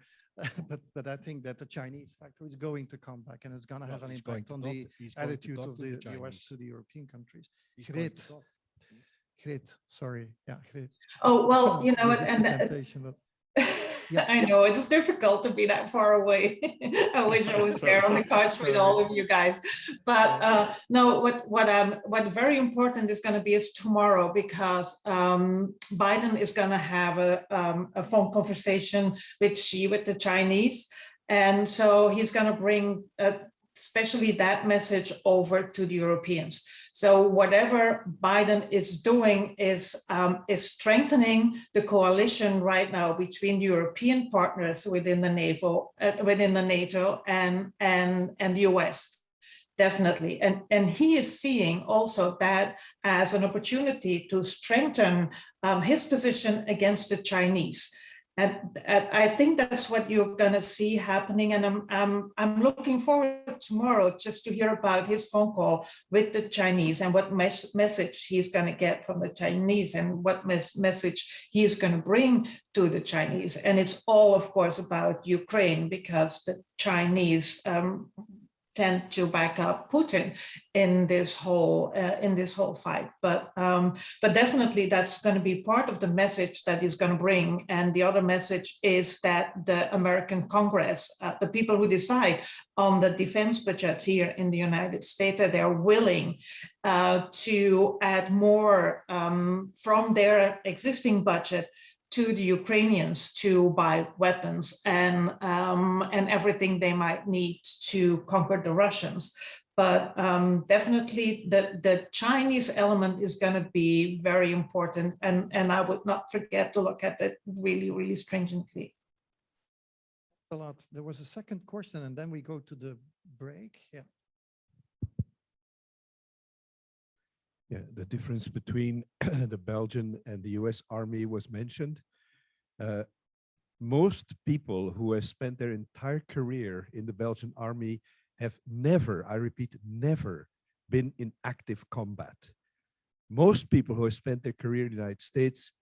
But I think that the Chinese factor is going to come back, and it's going to have an impact on the attitude of the US to the European countries. Great, sorry, yeah, great. Oh, well, you know, resist the temptation, but Yeah. I know it is difficult to be that far away. I wish I was there on the couch with all of you guys. But no, what very important is going to be is tomorrow, because Biden is going to have a phone conversation with the Chinese, and so he's going to bring especially that message over to the Europeans. So whatever Biden is doing is strengthening the coalition right now between European partners within the NATO and the US. Definitely. And he is seeing also that as an opportunity to strengthen his position against the Chinese. And I think that's what you're going to see happening. And I'm looking forward tomorrow just to hear about his phone call with the Chinese and what message he's going to get from the Chinese and what message he's going to bring to the Chinese. And it's all, of course, about Ukraine, because the Chinese tend to back up Putin in this whole fight. But definitely that's going to be part of the message that he's going to bring. And the other message is that the American Congress, the people who decide on the defense budgets here in the United States, that they're willing to add more from their existing budget to the Ukrainians to buy weapons and everything they might need to conquer the Russians. But definitely the Chinese element is going to be very important. And I would not forget to look at it really, really stringently. A lot. There was a second question and then we go to the break. Yeah. Yeah, the difference between the Belgian and the US Army was mentioned. Most people who have spent their entire career in the Belgian Army have never, I repeat, never been in active combat. Most people who have spent their career in the United States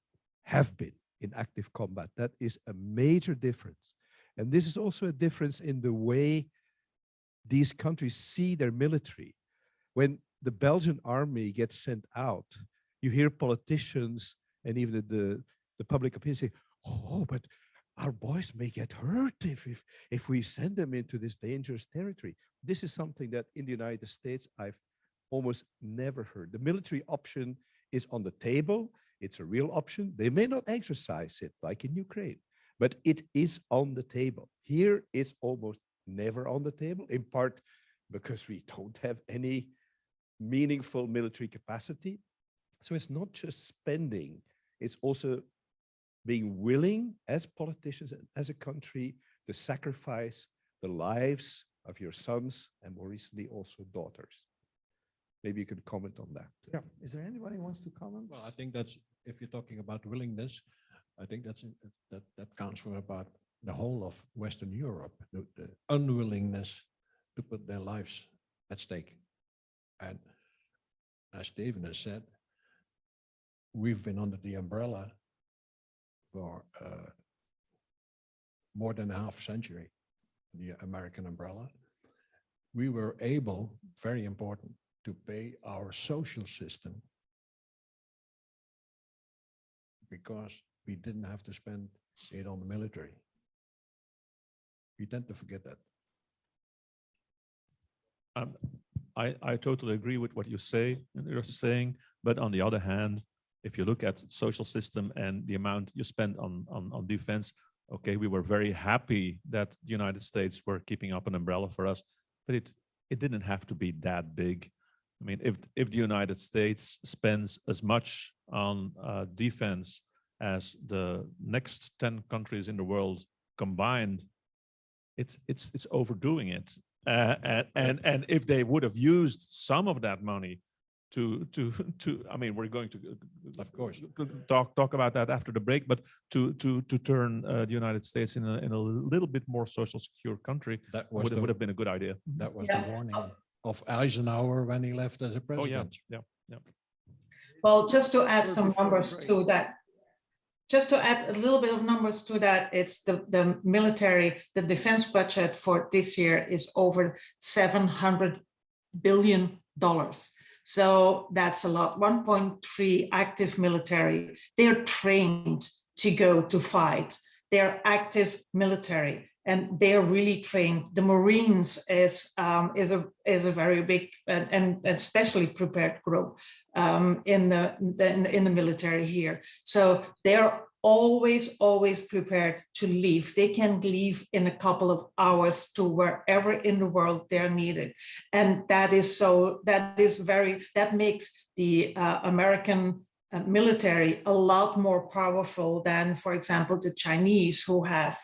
have been in active combat. That is a major difference. And this is also a difference in the way these countries see their military. When the Belgian army gets sent out, you hear politicians and even the public opinion say, oh, but our boys may get hurt if we send them into this dangerous territory. This is something that in the United States, I've almost never heard. The military option is on the table. It's a real option. They may not exercise it like in Ukraine, but it is on the table. Here, it's almost never on the table, in part because we don't have any meaningful military capacity. So it's not just spending, it's also being willing as politicians and as a country to sacrifice the lives of your sons and more recently also daughters. Maybe you could comment on that. Yeah. Is there anybody who wants to comment? Well, I think that's, if you're talking about willingness, I think that counts for about the whole of Western Europe, the unwillingness to put their lives at stake. And as Steven has said, we've been under the umbrella for more than a half century, the American umbrella. We were able, very important, to pay our social system because we didn't have to spend it on the military. We tend to forget that. I totally agree with what you're saying, but on the other hand, if you look at social system and the amount you spend on defense, okay, we were very happy that the United States were keeping up an umbrella for us, but it didn't have to be that big. I mean, if the United States spends as much on defense as the next 10 countries in the world combined, it's overdoing it. And if they would have used some of that money to I mean, we're going to of course talk about that after the break, but to turn the United States in a little bit more social secure country, that would have been a good idea. That was the warning of Eisenhower when he left as a president. Oh, yeah. Well, just to add some numbers to that, just to add a little bit of numbers to that, it's the military, the defense budget for this year is over $700 billion. So that's a lot. 1.3 active military. They're trained to go to fight they're active military and they're really trained. The Marines is a very big and especially prepared group in the military here. So they're always prepared to leave. They can leave in a couple of hours to wherever in the world they're needed. And that makes the American military a lot more powerful than, for example, the Chinese, who have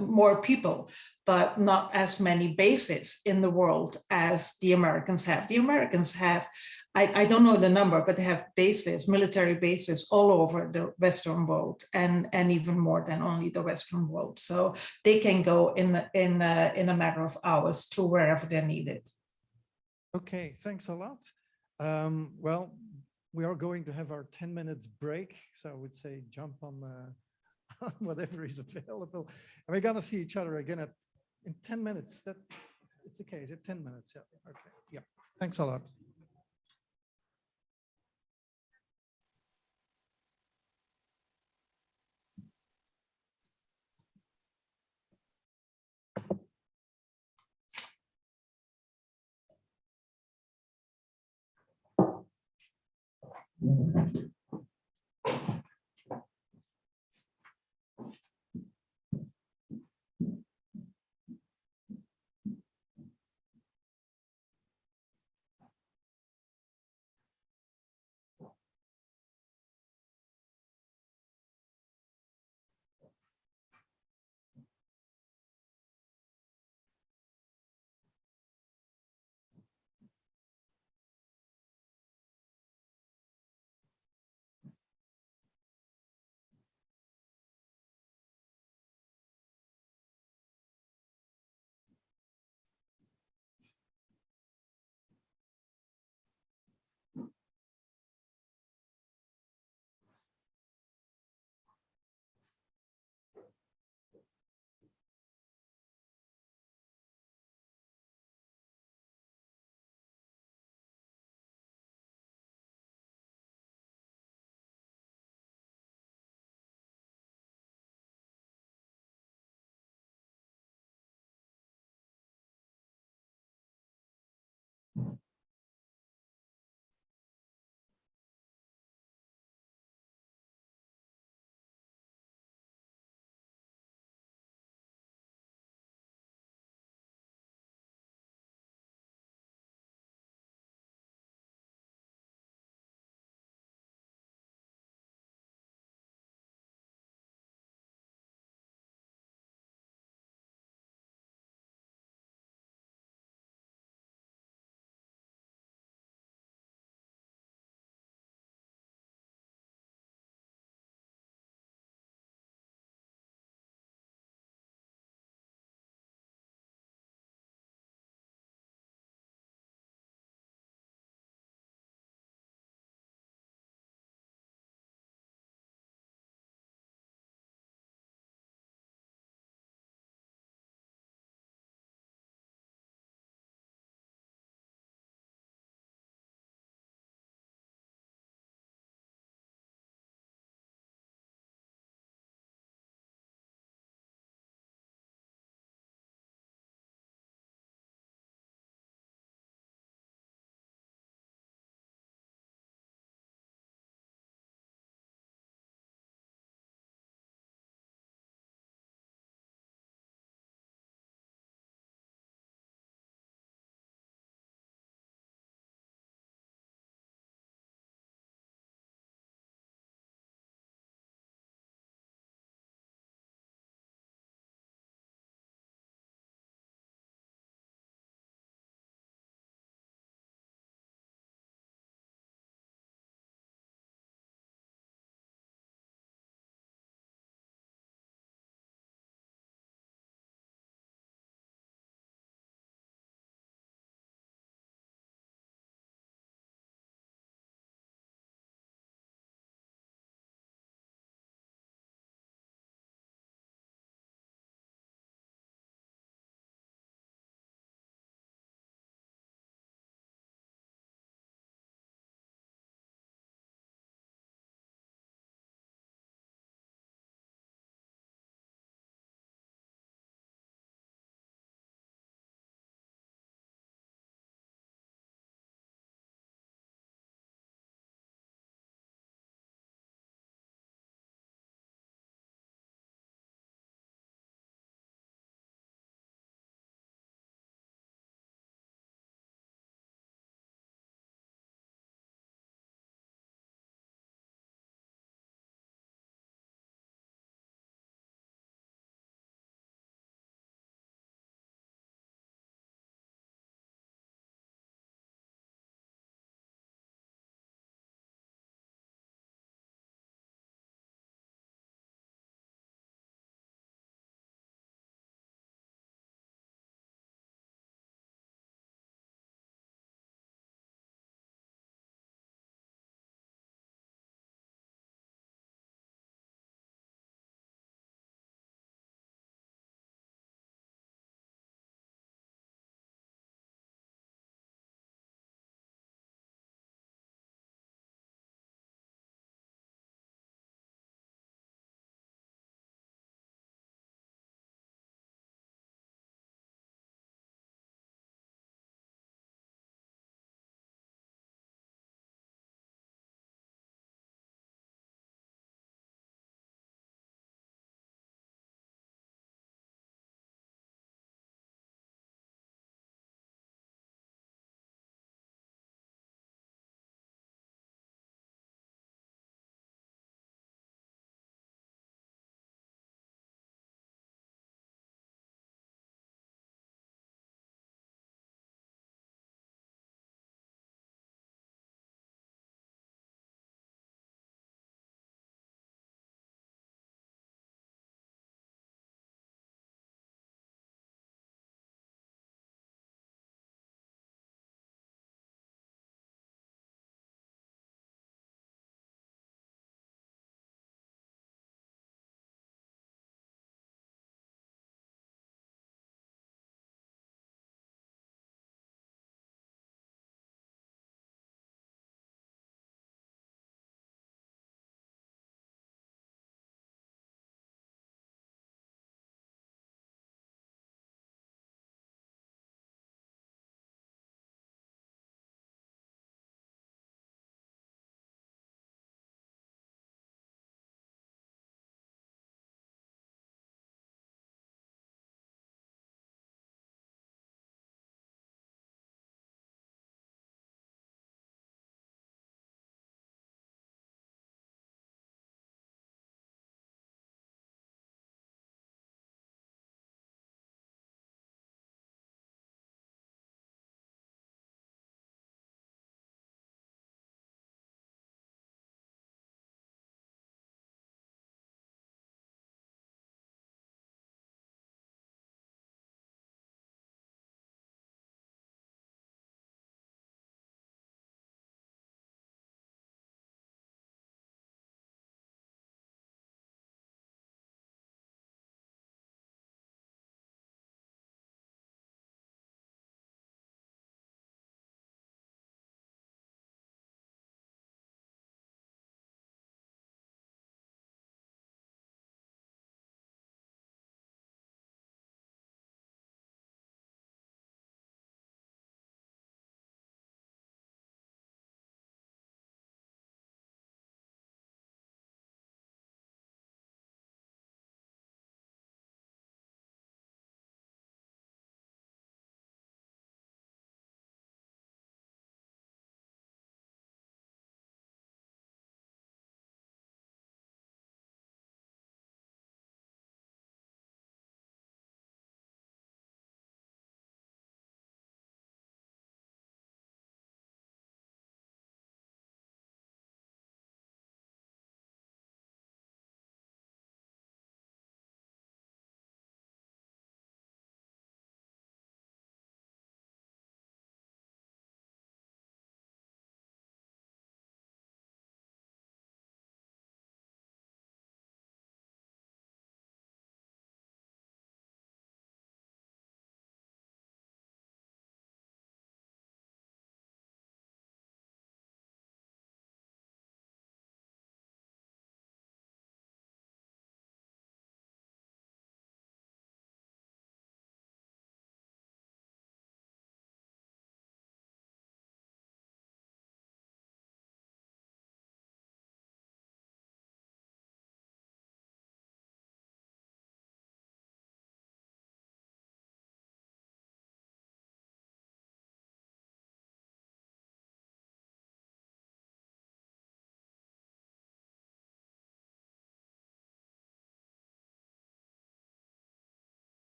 more people, but not as many bases in the world as the Americans have. The Americans have, I don't know the number, but they have bases, military bases all over the Western world, and even more than only the Western world. So they can go in a matter of hours to wherever they're needed. Okay, thanks a lot. Well, we are going to have our 10 minutes break. So I would say jump on whatever is available. And we're gonna see each other again in 10 minutes. It's okay, is it 10 minutes? Yeah, okay, yeah. Thanks a lot.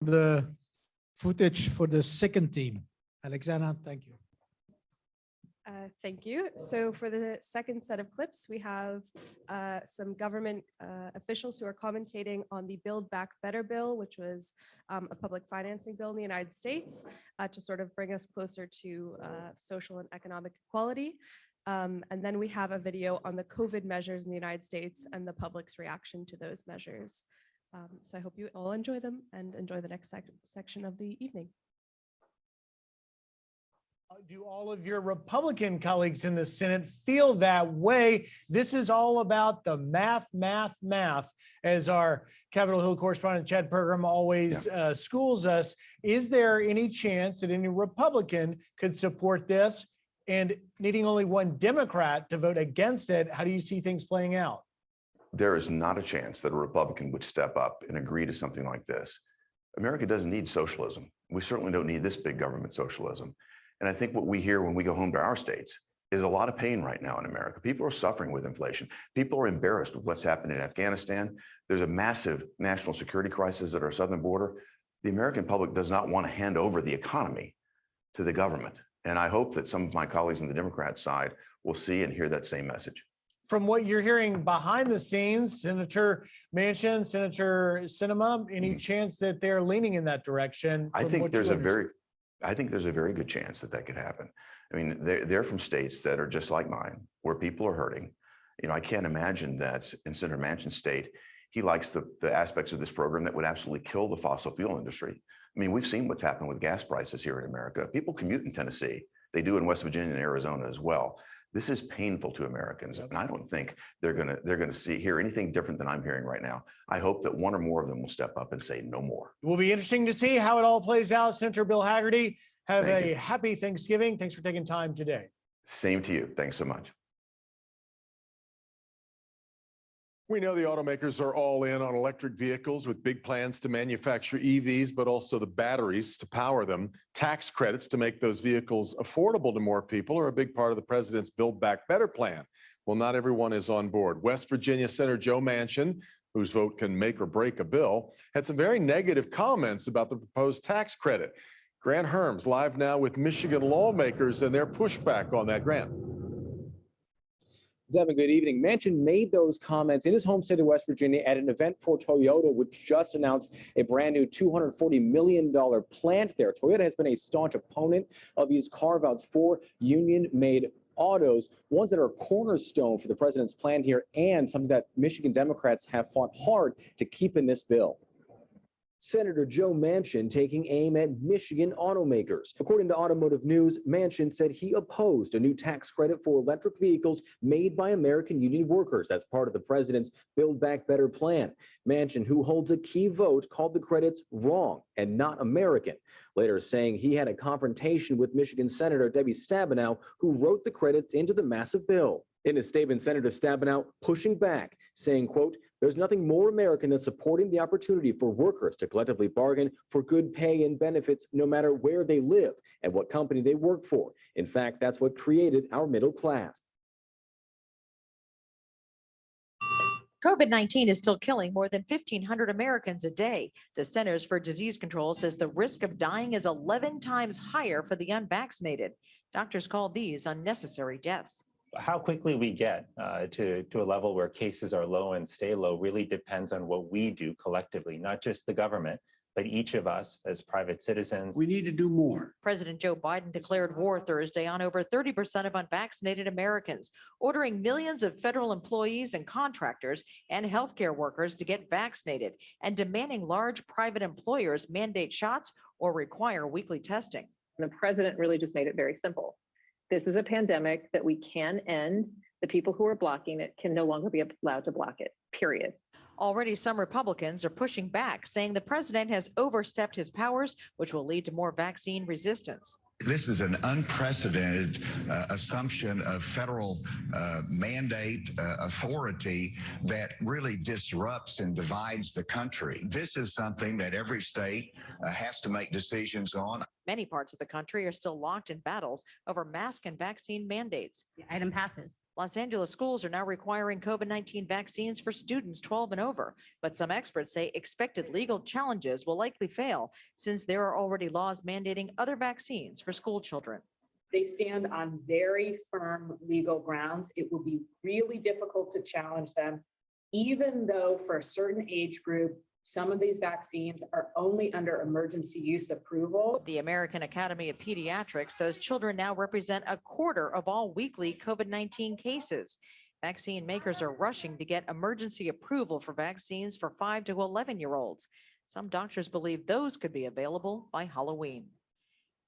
The footage for the second team. Alexandra, thank you. Thank you. So for the second set of clips, we have some government officials who are commentating on the Build Back Better bill, which was a public financing bill in the United States to sort of bring us closer to social and economic equality. And then we have a video on the COVID measures in the United States and the public's reaction to those measures. So I hope you all enjoy them and enjoy the next section of the evening. Do all of your Republican colleagues in the Senate feel that way? This is all about the math, as our Capitol Hill correspondent Chad Pergram always schools us. Is there any chance that any Republican could support this? And needing only one Democrat to vote against it, how do you see things playing out? There is not a chance that a Republican would step up and agree to something like this. America doesn't need socialism. We certainly don't need this big government socialism. And I think what we hear when we go home to our states is a lot of pain right now in America. People are suffering with inflation. People are embarrassed with what's happened in Afghanistan. There's a massive national security crisis at our southern border. The American public does not want to hand over the economy to the government. And I hope that some of my colleagues on the Democrat side will see and hear that same message. From what you're hearing behind the scenes, Senator Manchin, Senator Sinema, any chance that they're leaning in that direction? I think there's a very good chance that that could happen. I mean, they're from states that are just like mine, where people are hurting. You know, I can't imagine that in Senator Manchin's state, he likes the aspects of this program that would absolutely kill the fossil fuel industry. I mean, we've seen what's happened with gas prices here in America. People commute in Tennessee. They do in West Virginia and Arizona as well. This is painful to Americans, and I don't think they're gonna hear anything different than I'm hearing right now. I hope that one or more of them will step up and say no more. It will be interesting to see how it all plays out. Senator Bill Hagerty, have a happy Thanksgiving. Thanks for taking time today. Same to you. Thanks so much. We know the automakers are all in on electric vehicles with big plans to manufacture EVs, but also the batteries to power them. Tax credits to make those vehicles affordable to more people are a big part of the president's Build Back Better plan. Well, not everyone is on board. West Virginia Senator Joe Manchin, whose vote can make or break a bill, had some very negative comments about the proposed tax credit. Grant Herms live now with Michigan lawmakers and their pushback on that. Grant. Devin, good evening. Manchin made those comments in his home state of West Virginia at an event for Toyota, which just announced a brand new $240 million plant there. Toyota has been a staunch opponent of these carve-outs for union-made autos, ones that are a cornerstone for the president's plan here and something that Michigan Democrats have fought hard to keep in this bill. Senator Joe Manchin taking aim at Michigan automakers. According to Automotive News, Manchin said he opposed a new tax credit for electric vehicles made by American union workers. That's part of the president's Build Back Better plan. Manchin, who holds a key vote, called the credits wrong and not American, later saying he had a confrontation with Michigan Senator Debbie Stabenow, who wrote the credits into the massive bill. In a statement, Senator Stabenow pushing back, saying, quote, "There's nothing more American than supporting the opportunity for workers to collectively bargain for good pay and benefits no matter where they live and what company they work for. In fact, that's what created our middle class." COVID-19 is still killing more than 1,500 Americans a day. The Centers for Disease Control says the risk of dying is 11 times higher for the unvaccinated. Doctors call these unnecessary deaths. How quickly we get to a level where cases are low and stay low really depends on what we do collectively, not just the government, but each of us as private citizens. We need to do more. President Joe Biden declared war Thursday on over 30% of unvaccinated Americans, ordering millions of federal employees and contractors and healthcare workers to get vaccinated and demanding large private employers mandate shots or require weekly testing. The president really just made it very simple. This is a pandemic that we can end. The people who are blocking it can no longer be allowed to block it, period. Already, some Republicans are pushing back, saying the president has overstepped his powers, which will lead to more vaccine resistance. This is an unprecedented assumption of federal mandate authority that really disrupts and divides the country. This is something that every state has to make decisions on. Many parts of the country are still locked in battles over mask and vaccine mandates. The item passes. Los Angeles schools are now requiring COVID-19 vaccines for students 12 and over, but some experts say expected legal challenges will likely fail since there are already laws mandating other vaccines for school children. They stand on very firm legal grounds. It will be really difficult to challenge them, even though for a certain age group, some of these vaccines are only under emergency use approval. The American Academy of Pediatrics says children now represent a quarter of all weekly COVID-19 cases. Vaccine makers are rushing to get emergency approval for vaccines for 5 to 11-year-olds. Some doctors believe those could be available by Halloween.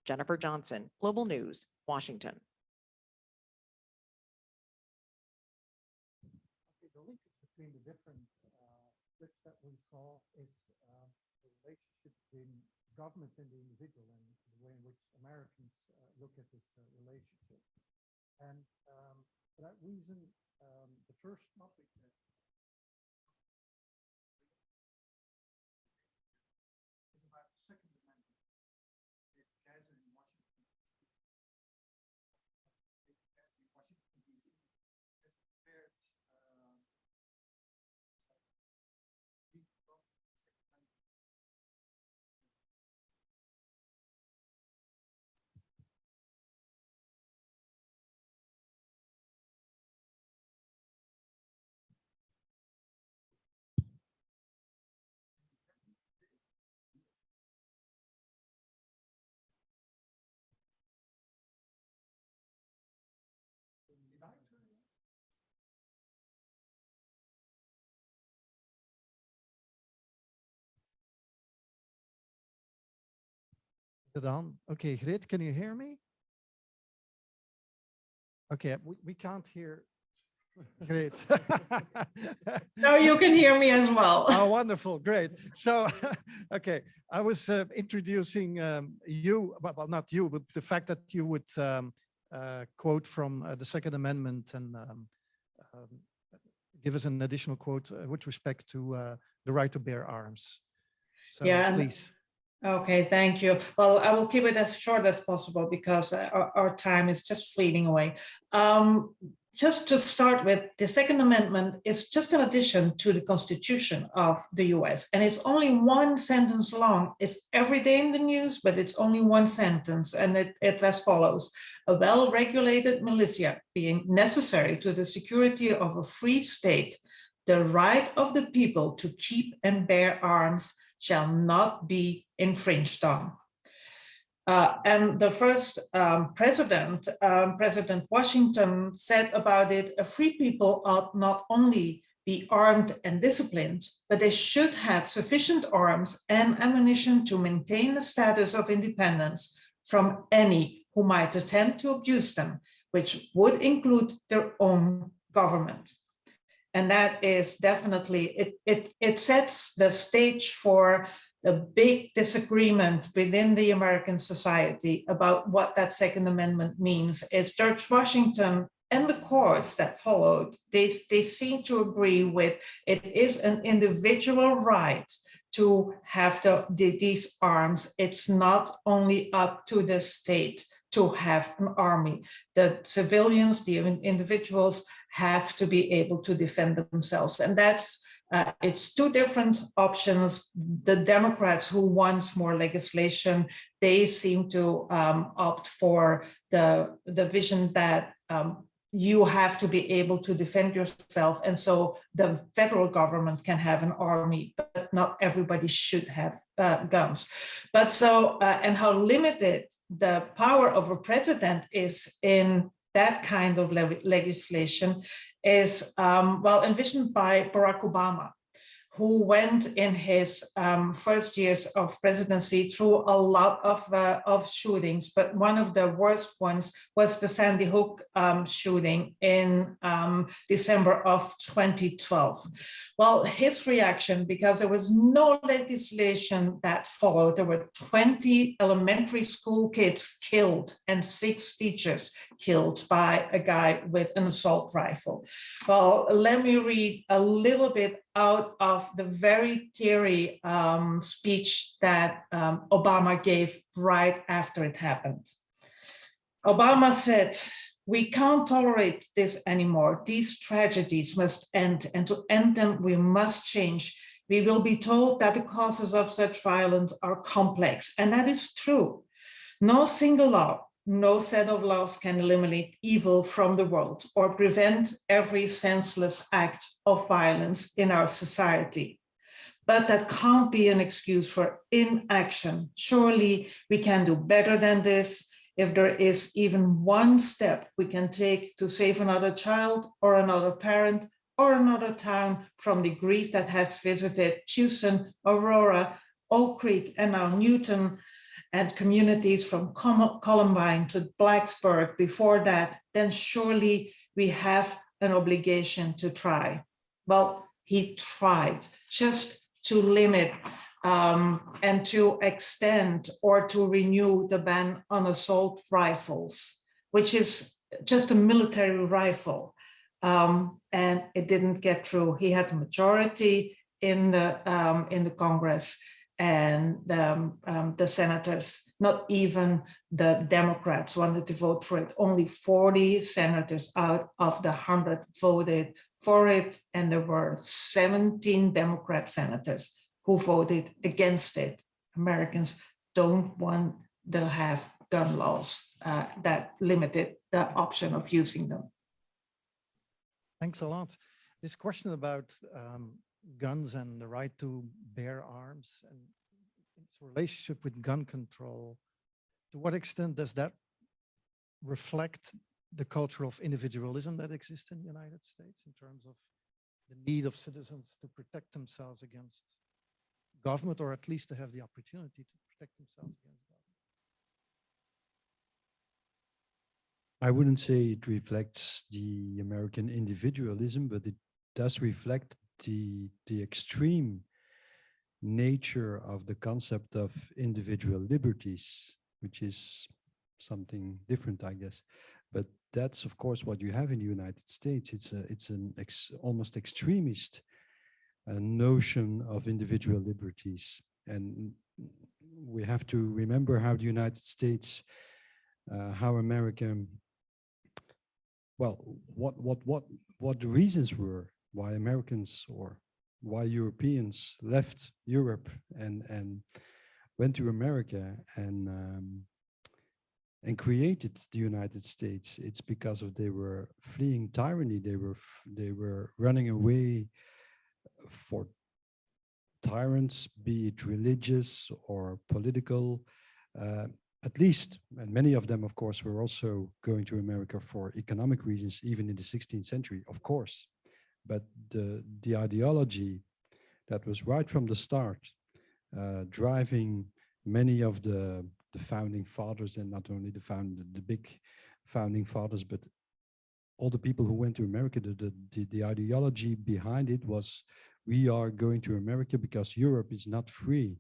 Jennifer Johnson, Global News, Washington. The linkage between the different clips that we saw is the relationship between government and the individual and the way in which Americans look at this relationship. And for that reason, the first topic that is about the Second Amendment. It has in Washington, D.C. has prepared Is it on? Okay, great. Can you hear me? Okay, we can't hear. Great. No, you can hear me as well. Oh, wonderful. Great. So, okay, I was introducing you, well, not you, but the fact that you would quote from the Second Amendment and give us an additional quote with respect to the right to bear arms. So, yeah, please. Okay, thank you. Well, I will keep it as short as possible because our time is just fleeting away. Just to start with, the Second Amendment is just an addition to the Constitution of the US, and it's only one sentence long. It's every day in the news, but it's only one sentence, and it's as follows. A well-regulated militia being necessary to the security of a free state, the right of the people to keep and bear arms shall not be infringed on. And the first president, President Washington, said about it, a free people ought not only be armed and disciplined, but they should have sufficient arms and ammunition to maintain the status of independence from any who might attempt to abuse them, which would include their own government. And that is definitely, it sets the stage for the big disagreement within the American society about what that Second Amendment means. It's George Washington and the courts that followed, they seem to agree with it is an individual right to have these arms. It's not only up to the state to have an army. The civilians, the individuals, have to be able to defend themselves. And that's, it's two different options. The Democrats who want more legislation, they seem to opt for the vision that you have to be able to defend yourself. And so the federal government can have an army, but not everybody should have guns. But so, and how limited the power of a president is in that kind of legislation is, well, envisioned by Barack Obama, who went in his first years of presidency through a lot of shootings, but one of the worst ones was the Sandy Hook shooting in December of 2012. Well, his reaction, because there was no legislation that followed, there were 20 elementary school kids killed and 6 teachers killed by a guy with an assault rifle. Well, let me read a little bit out of the very teary speech that Obama gave right after it happened. Obama said, "We can't tolerate this anymore. These tragedies must end, and to end them, we must change. We will be told that the causes of such violence are complex," and that is true. No single law, no set of laws can eliminate evil from the world or prevent every senseless act of violence in our society. But that can't be an excuse for inaction. Surely we can do better than this. If there is even one step we can take to save another child or another parent or another town from the grief that has visited Tucson, Aurora, Oak Creek, and now Newton, and communities from Columbine to Blacksburg before that, then surely we have an obligation to try. Well, he tried just to limit and to extend or to renew the ban on assault rifles, which is just a military rifle. And it didn't get through. He had a majority in the Congress, and the senators, not even the Democrats wanted to vote for it. Only 40 senators out of the 100 voted for it, and there were 17 Democrat senators who voted against it. Americans don't want to have gun laws that limited the option of using them. Thanks a lot. This question about guns and the right to bear arms and its relationship with gun control, to what extent does that reflect the culture of individualism that exists in the United States in terms of the need of citizens to protect themselves against government, or at least to have the opportunity to protect themselves against government? I wouldn't say it reflects the American individualism, but it does reflect the extreme nature of the concept of individual liberties, which is something different, I guess. But that's, of course, what you have in the United States. It's an almost extremist notion of individual liberties. And we have to remember how the United States, how America, well, what the reasons were why Americans or why Europeans left Europe and went to America and created the United States. It's because of they were fleeing tyranny. They were running away for tyrants, be it religious or political, at least, and many of them, of course, were also going to America for economic reasons, even in the 16th century, of course. But the ideology that was right from the start, driving many of the founding fathers, and not only the big founding fathers, but all the people who went to America, the ideology behind it was, we are going to America because Europe is not free.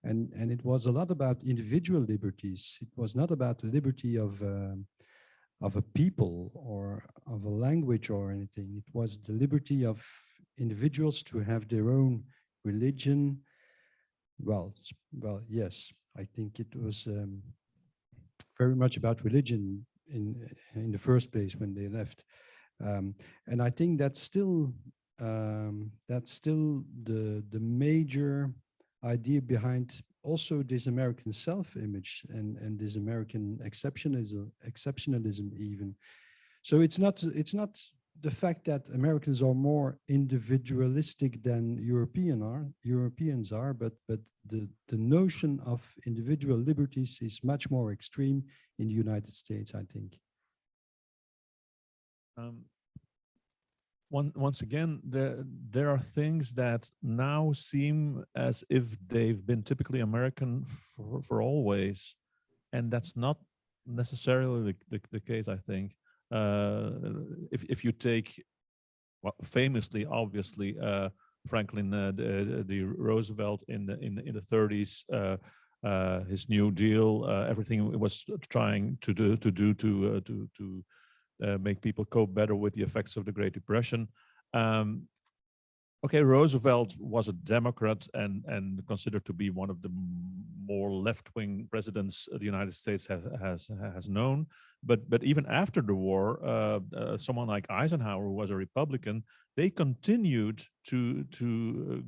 And it was a lot about individual liberties. It was not about the liberty of a people or of a language or anything. It was the liberty of individuals to have their own religion. Well, yes, I think it was very much about religion in the first place when they left. And I think that's still the major idea behind also this American self-image and this American exceptionalism even. So it's not the fact that Americans are more individualistic than Europeans are, but the notion of individual liberties is much more extreme in the United States, I think. Once again, there are things that now seem as if they've been typically American for always, and that's not necessarily the case, I think. If you take, well, famously, obviously, Franklin D. Roosevelt in the 30s, his New Deal, everything it was trying to do to make people cope better with the effects of the Great Depression. Okay, Roosevelt was a Democrat and considered to be one of the more left-wing presidents the United States has known. But even after the war, someone like Eisenhower, who was a Republican, they continued to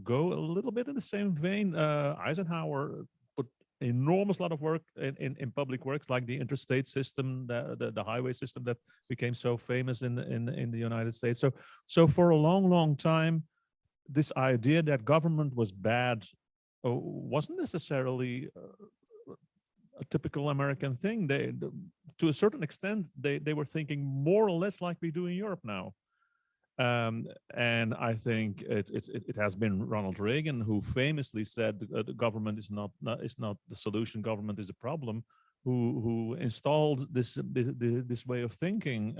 go a little bit in the same vein. Eisenhower put enormous lot of work in public works, like the interstate system, the highway system that became so famous in the United States. So for a long time, this idea that government was bad wasn't necessarily a typical American thing. To a certain extent, they were thinking more or less like we do in Europe now. And I think it has been Ronald Reagan who famously said the government is not the solution, government is a problem, who installed this way of thinking.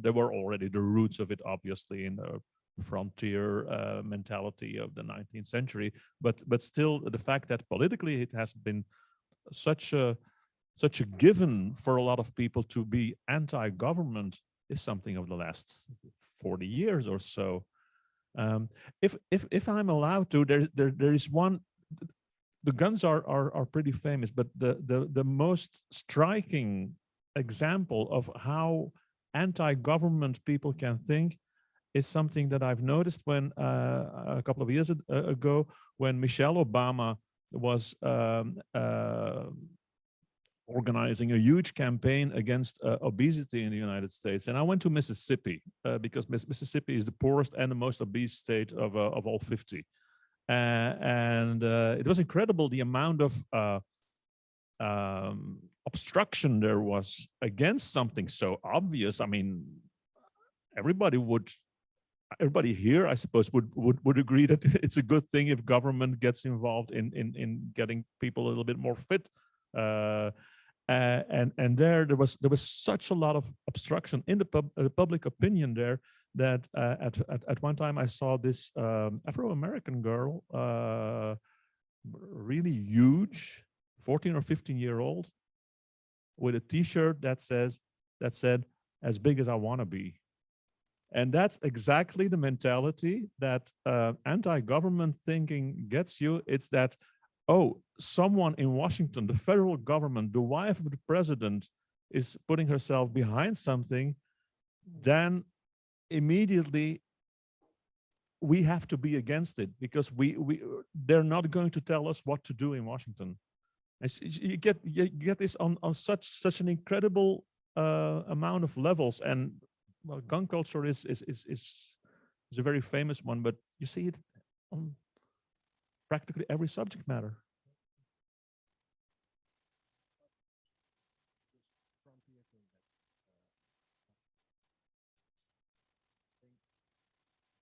There were already the roots of it, obviously, in the frontier mentality of the 19th century, but still the fact that politically it has been such a given for a lot of people to be anti-government is something of the last 40 years or so. If I'm allowed to, there is one. The guns are pretty famous, but the most striking example of how anti-government people can think is something that I've noticed when a couple of years ago, when Michelle Obama was organizing a huge campaign against obesity in the United States. And I went to Mississippi because Mississippi is the poorest and the most obese state of all 50. And it was incredible the amount of obstruction there was against something so obvious. I mean, everybody here, I suppose, would agree that it's a good thing if government gets involved in getting people a little bit more fit. And there was such a lot of obstruction in the public opinion there that at one time I saw this Afro-American girl, really huge, 14 or 15-year-old, with a T-shirt that said, "As big as I want to be." And that's exactly the mentality that anti-government thinking gets you. It's that, oh, someone in Washington, the federal government, the wife of the president is putting herself behind something, then immediately we have to be against it because they're not going to tell us what to do in Washington. And you get this on such an incredible amount of levels. And well, gun culture is a very famous one, but you see it on practically every subject matter.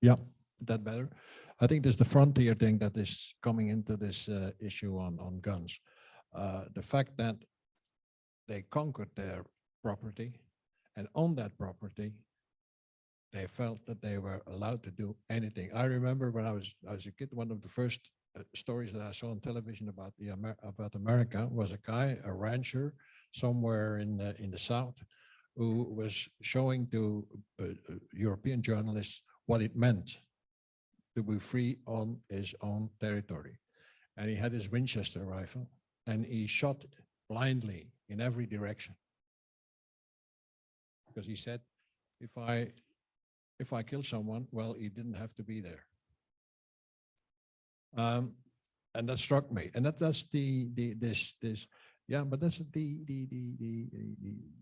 Yeah, that better. I think there's the frontier thing that is coming into this issue on guns. The fact that they conquered their property, and on that property, they felt that they were allowed to do anything. I remember when I was a kid, one of the first stories that I saw on television about America was a guy, a rancher somewhere in the South, who was showing to European journalists what it meant to be free on his own territory. And he had his Winchester rifle, and he shot blindly in every direction. Because he said, if I kill someone, well, he didn't have to be there. And that struck me. And that's that's the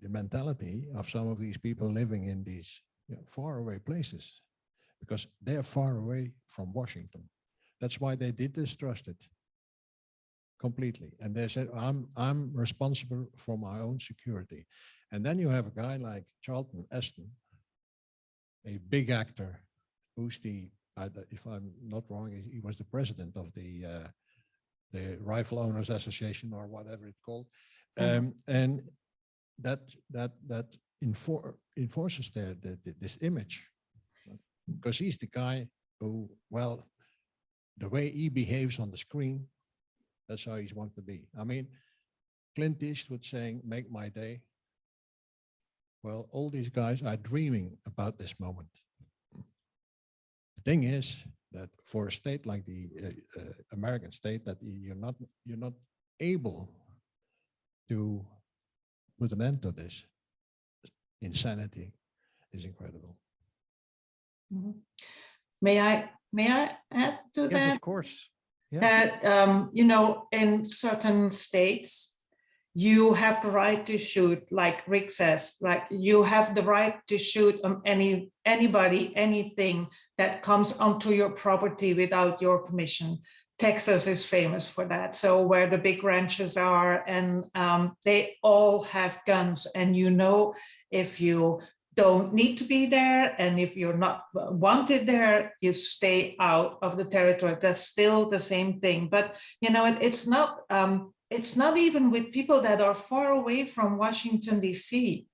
mentality of some of these people living in these faraway places, because they're far away from Washington. That's why they did distrust it completely. And they said, I'm responsible for my own security. And then you have a guy like Charlton Heston, a big actor, who's if I'm not wrong, he was the president of the Rifle Owners Association or whatever it's called. And that enforces this image, because he's the guy who, well, the way he behaves on the screen That's how he's want to be. I mean, Clint Eastwood saying, "Make my day." Well, all these guys are dreaming about this moment. The thing is that for a state like the American state, that you're not able to put an end to this insanity is incredible. Mhm. May I add to that? Yes, of course. Yeah. That you know, in certain states, you have the right to shoot, like Rick says, like you have the right to shoot anybody, anything that comes onto your property without your permission. Texas is famous for that. So where the big ranches are, and they all have guns, and you know, if you don't need to be there, and if you're not wanted there, you stay out of the territory. That's still the same thing. But you know, it's not even with people that are far away from Washington, D.C.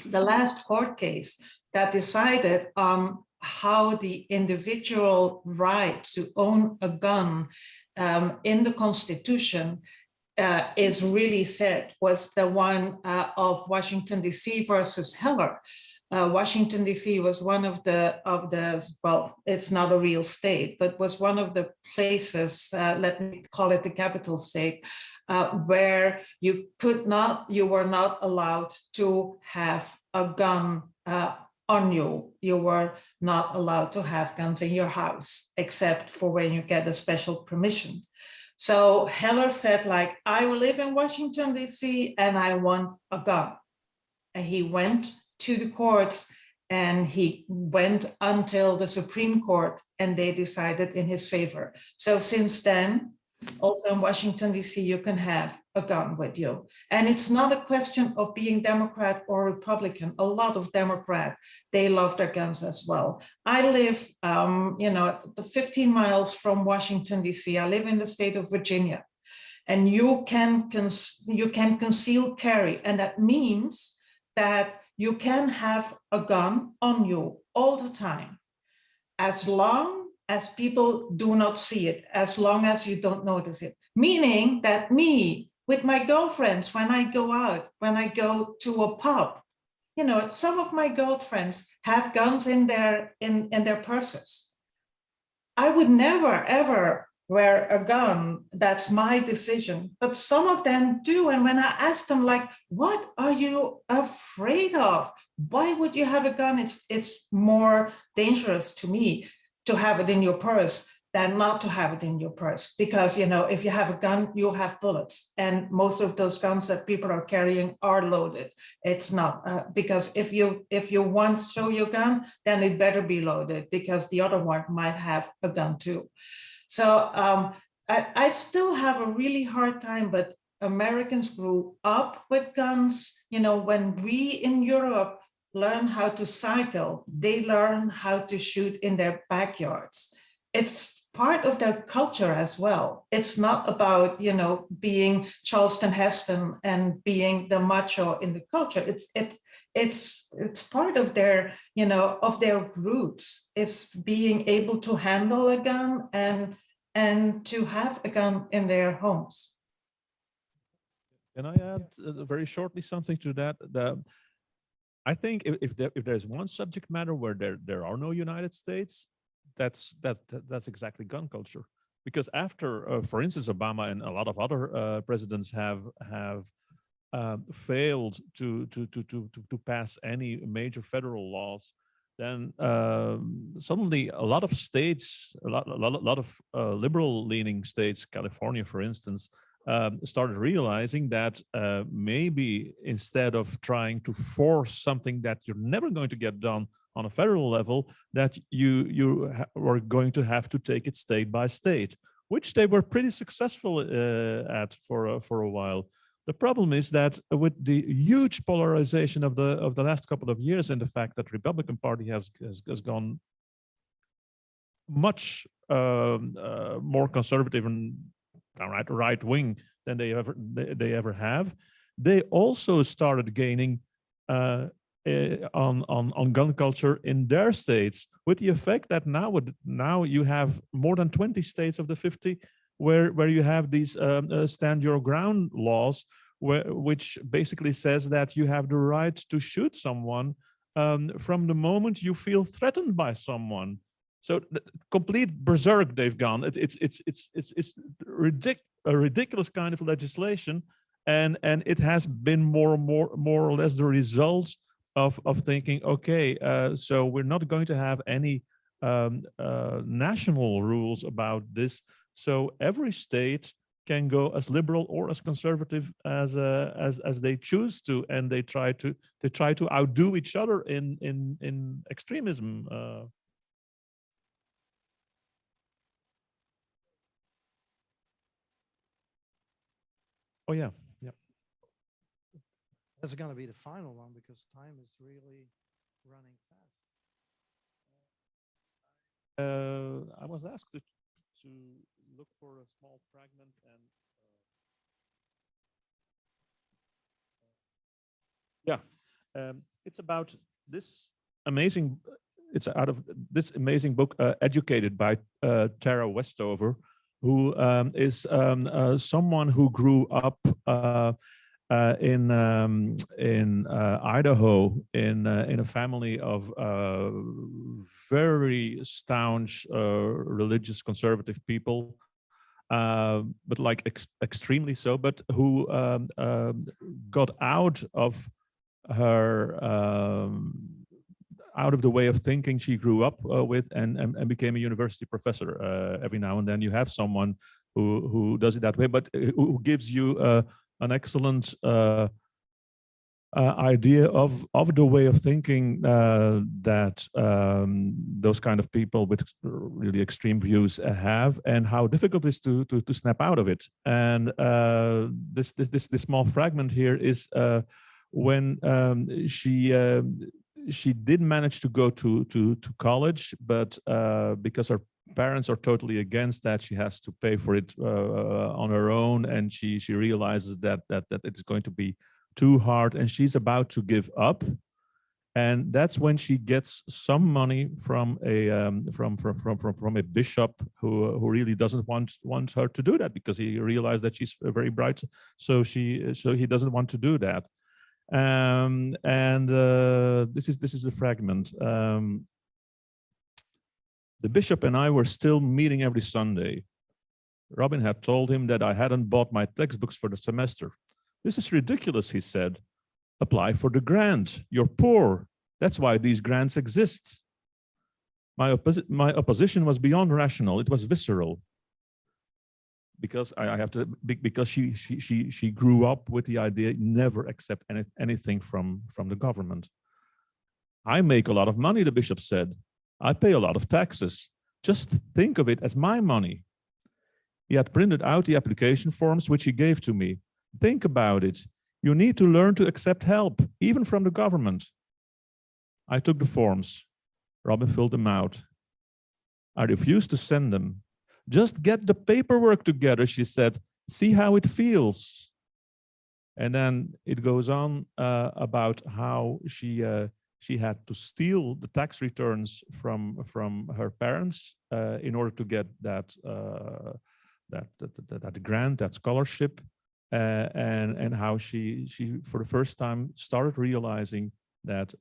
The last court case that decided on how the individual right to own a gun in the Constitution is really set was the one of Washington, D.C. versus Heller. Washington, D.C. was one of the, well, it's not a real state, but was one of the places, let me call it the capital state, where you were not allowed to have a gun on you. You were not allowed to have guns in your house, except for when you get a special permission. So Heller said, like, I will live in Washington, D.C., and I want a gun. And he went to the courts, and he went until the Supreme Court, and they decided in his favor. So since then, also in Washington, D.C., you can have a gun with you. And it's not a question of being Democrat or Republican. A lot of Democrats, they love their guns as well. I live, you know, 15 miles from Washington, D.C. I live in the state of Virginia. And you can conceal carry. And that means that you can have a gun on you all the time, as long as people do not see it, as long as you don't notice it. Meaning that me, with my girlfriends, when I go out, when I go to a pub, you know, some of my girlfriends have guns in their purses. I would never, ever wear a gun. That's my decision. But some of them do. And when I ask them, like, what are you afraid of? Why would you have a gun? It's more dangerous to me to have it in your purse than not to have it in your purse. Because, you know, if you have a gun, you have bullets. And most of those guns that people are carrying are loaded. It's not, because if you once show your gun, then it better be loaded, because the other one might have a gun too. So I still have a really hard time, but Americans grew up with guns. You know, when we in Europe learn how to cycle, they learn how to shoot in their backyards. It's part of their culture as well. It's not about, you know, being Charleston Heston and being the macho in the culture. It's part of their, you know, of their roots. It's being able to handle a gun and to have a gun in their homes. Can I add very shortly something to that? I think if there's one subject matter where there are no United States, that's exactly gun culture. Because after, for instance, Obama and a lot of other presidents have failed to pass any major federal laws, then suddenly a lot of states, a lot of liberal-leaning states, California, for instance, started realizing that maybe instead of trying to force something that you're never going to get done on a federal level, that you were going to have to take it state by state, which they were pretty successful at for a while. The problem is that with the huge polarization of the last couple of years, and the fact that Republican Party has gone much more conservative and right wing than they ever have, they also started gaining on gun culture in their states, with the effect that now you have more than 20 states of the 50 where you have these stand your ground laws, which basically says that you have the right to shoot someone from the moment you feel threatened by someone. So complete berserk they've gone. It's a ridiculous kind of legislation, and it has been more or less the result of thinking, okay, so we're not going to have any national rules about this. So every state can go as liberal or as conservative as they choose to, and they try to outdo each other in extremism. Oh yeah, yeah. That's going to be the final one because time is really running fast. I was asked to look for a small fragment, and yeah, it's about this amazing. It's out of this amazing book, Educated, by Tara Westover, who is someone who grew up in Idaho in a family of very staunch religious conservative people, but like extremely so, but who got out of her out of the way of thinking she grew up with, and became a university professor. Every now and then you have someone who does it that way, but who gives you an excellent idea of the way of thinking that those kind of people with really extreme views have, and how difficult it is to snap out of it. And this small fragment here is when she did manage to go to college, but because her parents are totally against that, she has to pay for it on her own, and she realizes that it's going to be too hard, and she's about to give up. And that's when she gets some money from a bishop who really doesn't want her to do that, because he realized that she's very bright, so he doesn't want to do that. This is the fragment. The bishop and I were still meeting every Sunday. Robin had told him that I hadn't bought my textbooks for the semester. This is ridiculous, he said. Apply for the grant. You're poor. That's why these grants exist. My opposition was beyond rational. It was visceral. Because I have to, because she grew up with the idea, never accept anything from the government. I make a lot of money, the bishop said. I pay a lot of taxes. Just think of it as my money. He had printed out the application forms, which he gave to me. Think about it. You need to learn to accept help, even from the government. I took the forms. Robin filled them out. I refused to send them. Just get the paperwork together, she said. See how it feels. And then it goes on about how she had to steal the tax returns from her parents in order to get that grant, that scholarship, and how she for the first time started realizing that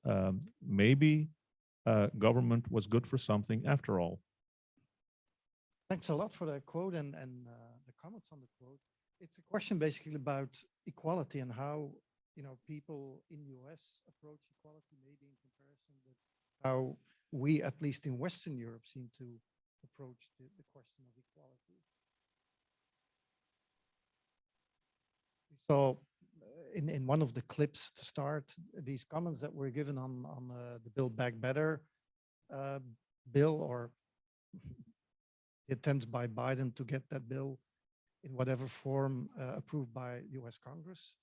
maybe government was good for something after all. Thanks a lot for that quote and the comments on the quote. It's a question basically about equality and how people in US approach equality, maybe in comparison with how we, at least in Western Europe, seem to approach the question of equality. So in one of the clips to start, these comments that were given on the Build Back Better bill, or the attempt by Biden to get that bill in whatever form approved by US Congress.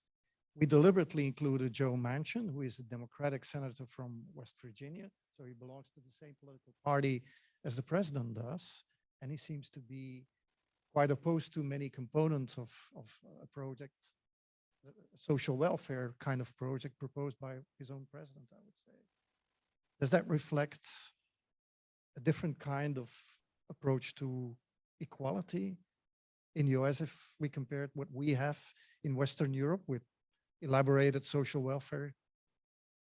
We deliberately included Joe Manchin, who is a Democratic senator from West Virginia. So he belongs to the same political party as the president does. And he seems to be quite opposed to many components of a project, a social welfare kind of project proposed by his own president, I would say. Does that reflect a different kind of approach to equality? in the US, if we compared what we have in Western Europe with elaborated social welfare,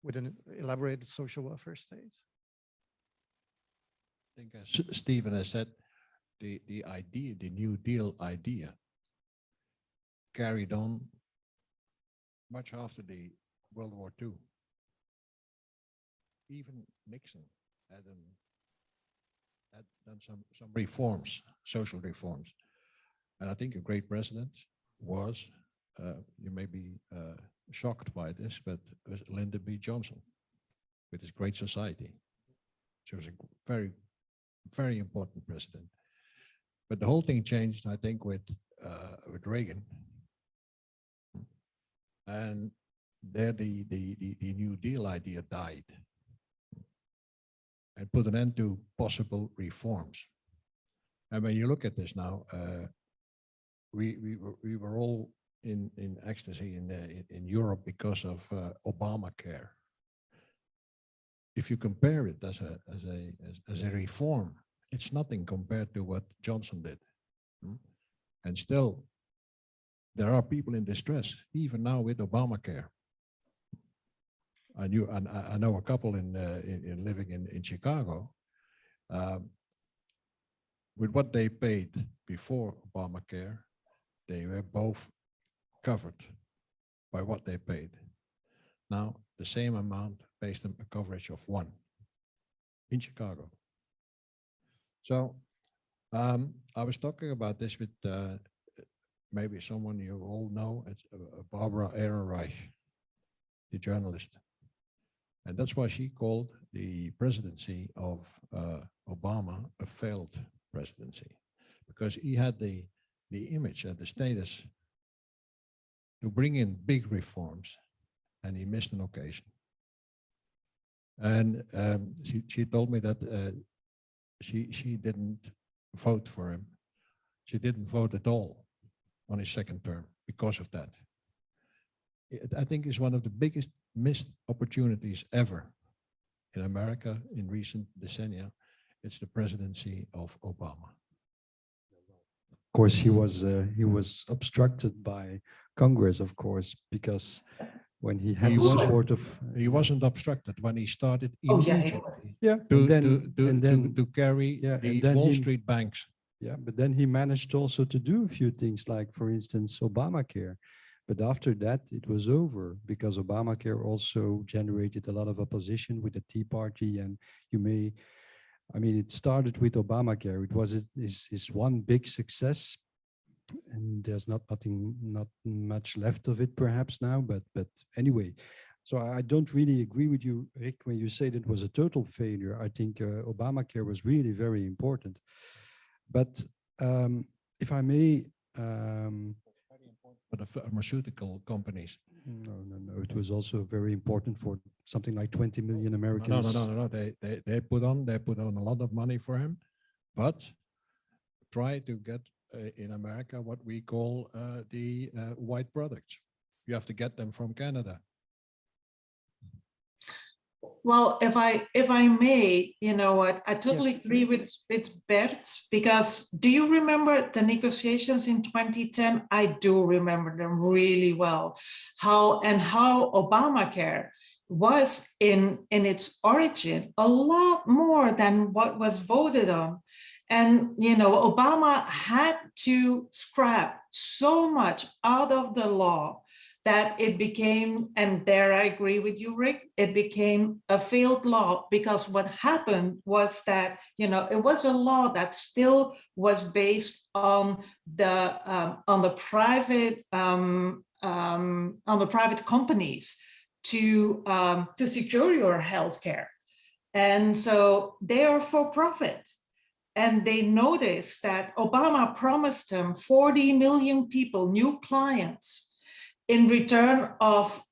with an elaborated social welfare state? I think as Stephen has said, the idea, the New Deal idea, carried on much after the World War II. Even Nixon had done some reforms, social reforms. And I think a great president was, you may be shocked by this, but was Lyndon B. Johnson with his Great Society. She was a very, very important president. But the whole thing changed, I think, with Reagan. And there the New Deal idea died and put an end to possible reforms. And when you look at this now, we were all in ecstasy in Europe because of Obamacare. If you compare it as a reform, it's nothing compared to what Johnson did. And still, there are people in distress, even now with Obamacare. I know a couple in living in Chicago. With what they paid before Obamacare, they were both covered by what they paid. Now, the same amount pays them a coverage of 1 in Chicago. So I was talking about this with maybe someone you all know. It's Barbara Ehrenreich, the journalist. And that's why she called the presidency of Obama a failed presidency, because he had the image and the status to bring in big reforms, and he missed an occasion. And she told me that she didn't vote for him. She didn't vote at all on his second term because of that. I think it's one of the biggest missed opportunities ever in America in recent decennia. It's the presidency of Obama. Of course, he was obstructed by Congress, of course, because when he had the support of... He wasn't obstructed when he started Oh, yeah, immediately yeah. to carry the Wall Street banks. Yeah, but then he managed also to do a few things like, for instance, Obamacare. But after that, it was over because Obamacare also generated a lot of opposition with the Tea Party. And it started with Obamacare. It was his one big success. And there's not much left of it perhaps now, but anyway. So I don't really agree with you, Rick, when you say that it was a total failure. I think Obamacare was really very important. But if I may... For the pharmaceutical companies. No. It was also very important for something like 20 million Americans. No. They put on a lot of money for him, but try to get in America what we call the white products. You have to get them from Canada. Well, if I may, you know what, I totally agree with Bert, because do you remember the negotiations in 2010? I do remember them really well. How Obamacare was in its origin a lot more than what was voted on. And, you know, Obama had to scrap so much out of the law that it became, and there I agree with you, Rick, it became a failed law, because what happened was that, you know, it was a law that still was based on the private companies to secure your healthcare, and so they are for profit. And they noticed that Obama promised them 40 million people, new clients, in return of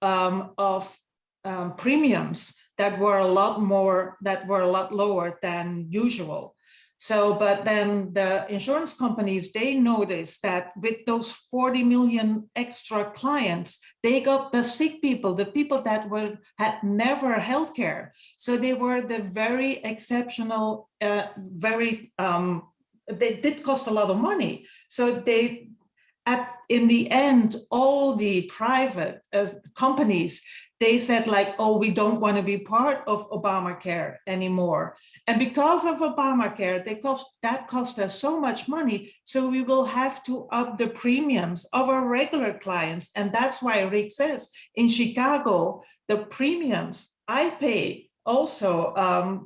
premiums that were a lot lower than usual. So, but then the insurance companies, they noticed that with those 40 million extra clients, they got the sick people, the people that had never healthcare. So they were the very exceptional, very they did cost a lot of money. So in the end, all the private companies, they said like, oh, we don't want to be part of Obamacare anymore. And because of Obamacare, that cost us so much money. So we will have to up the premiums of our regular clients. And that's why Rick says in Chicago, the premiums I pay also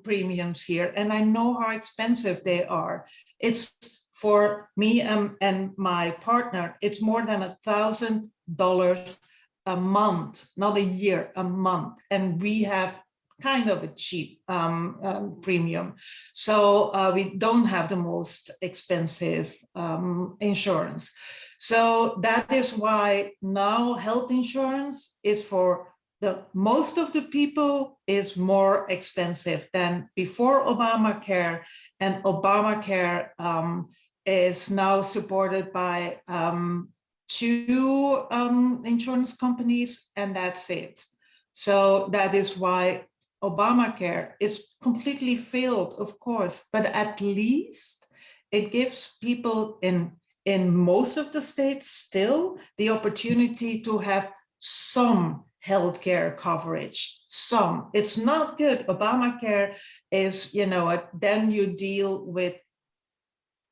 premiums here, and I know how expensive they are. It's for me and my partner, it's more than $1,000 a month, not a year, a month. And we have kind of a cheap premium. So we don't have the most expensive insurance. So that is why now health insurance is for most of the people is more expensive than before Obamacare, and Obamacare is now supported by 2 insurance companies, and that's it. So that is why Obamacare is completely failed, of course, but at least it gives people in most of the states still the opportunity to have some healthcare coverage. Some. It's not good. Obamacare is, then you deal with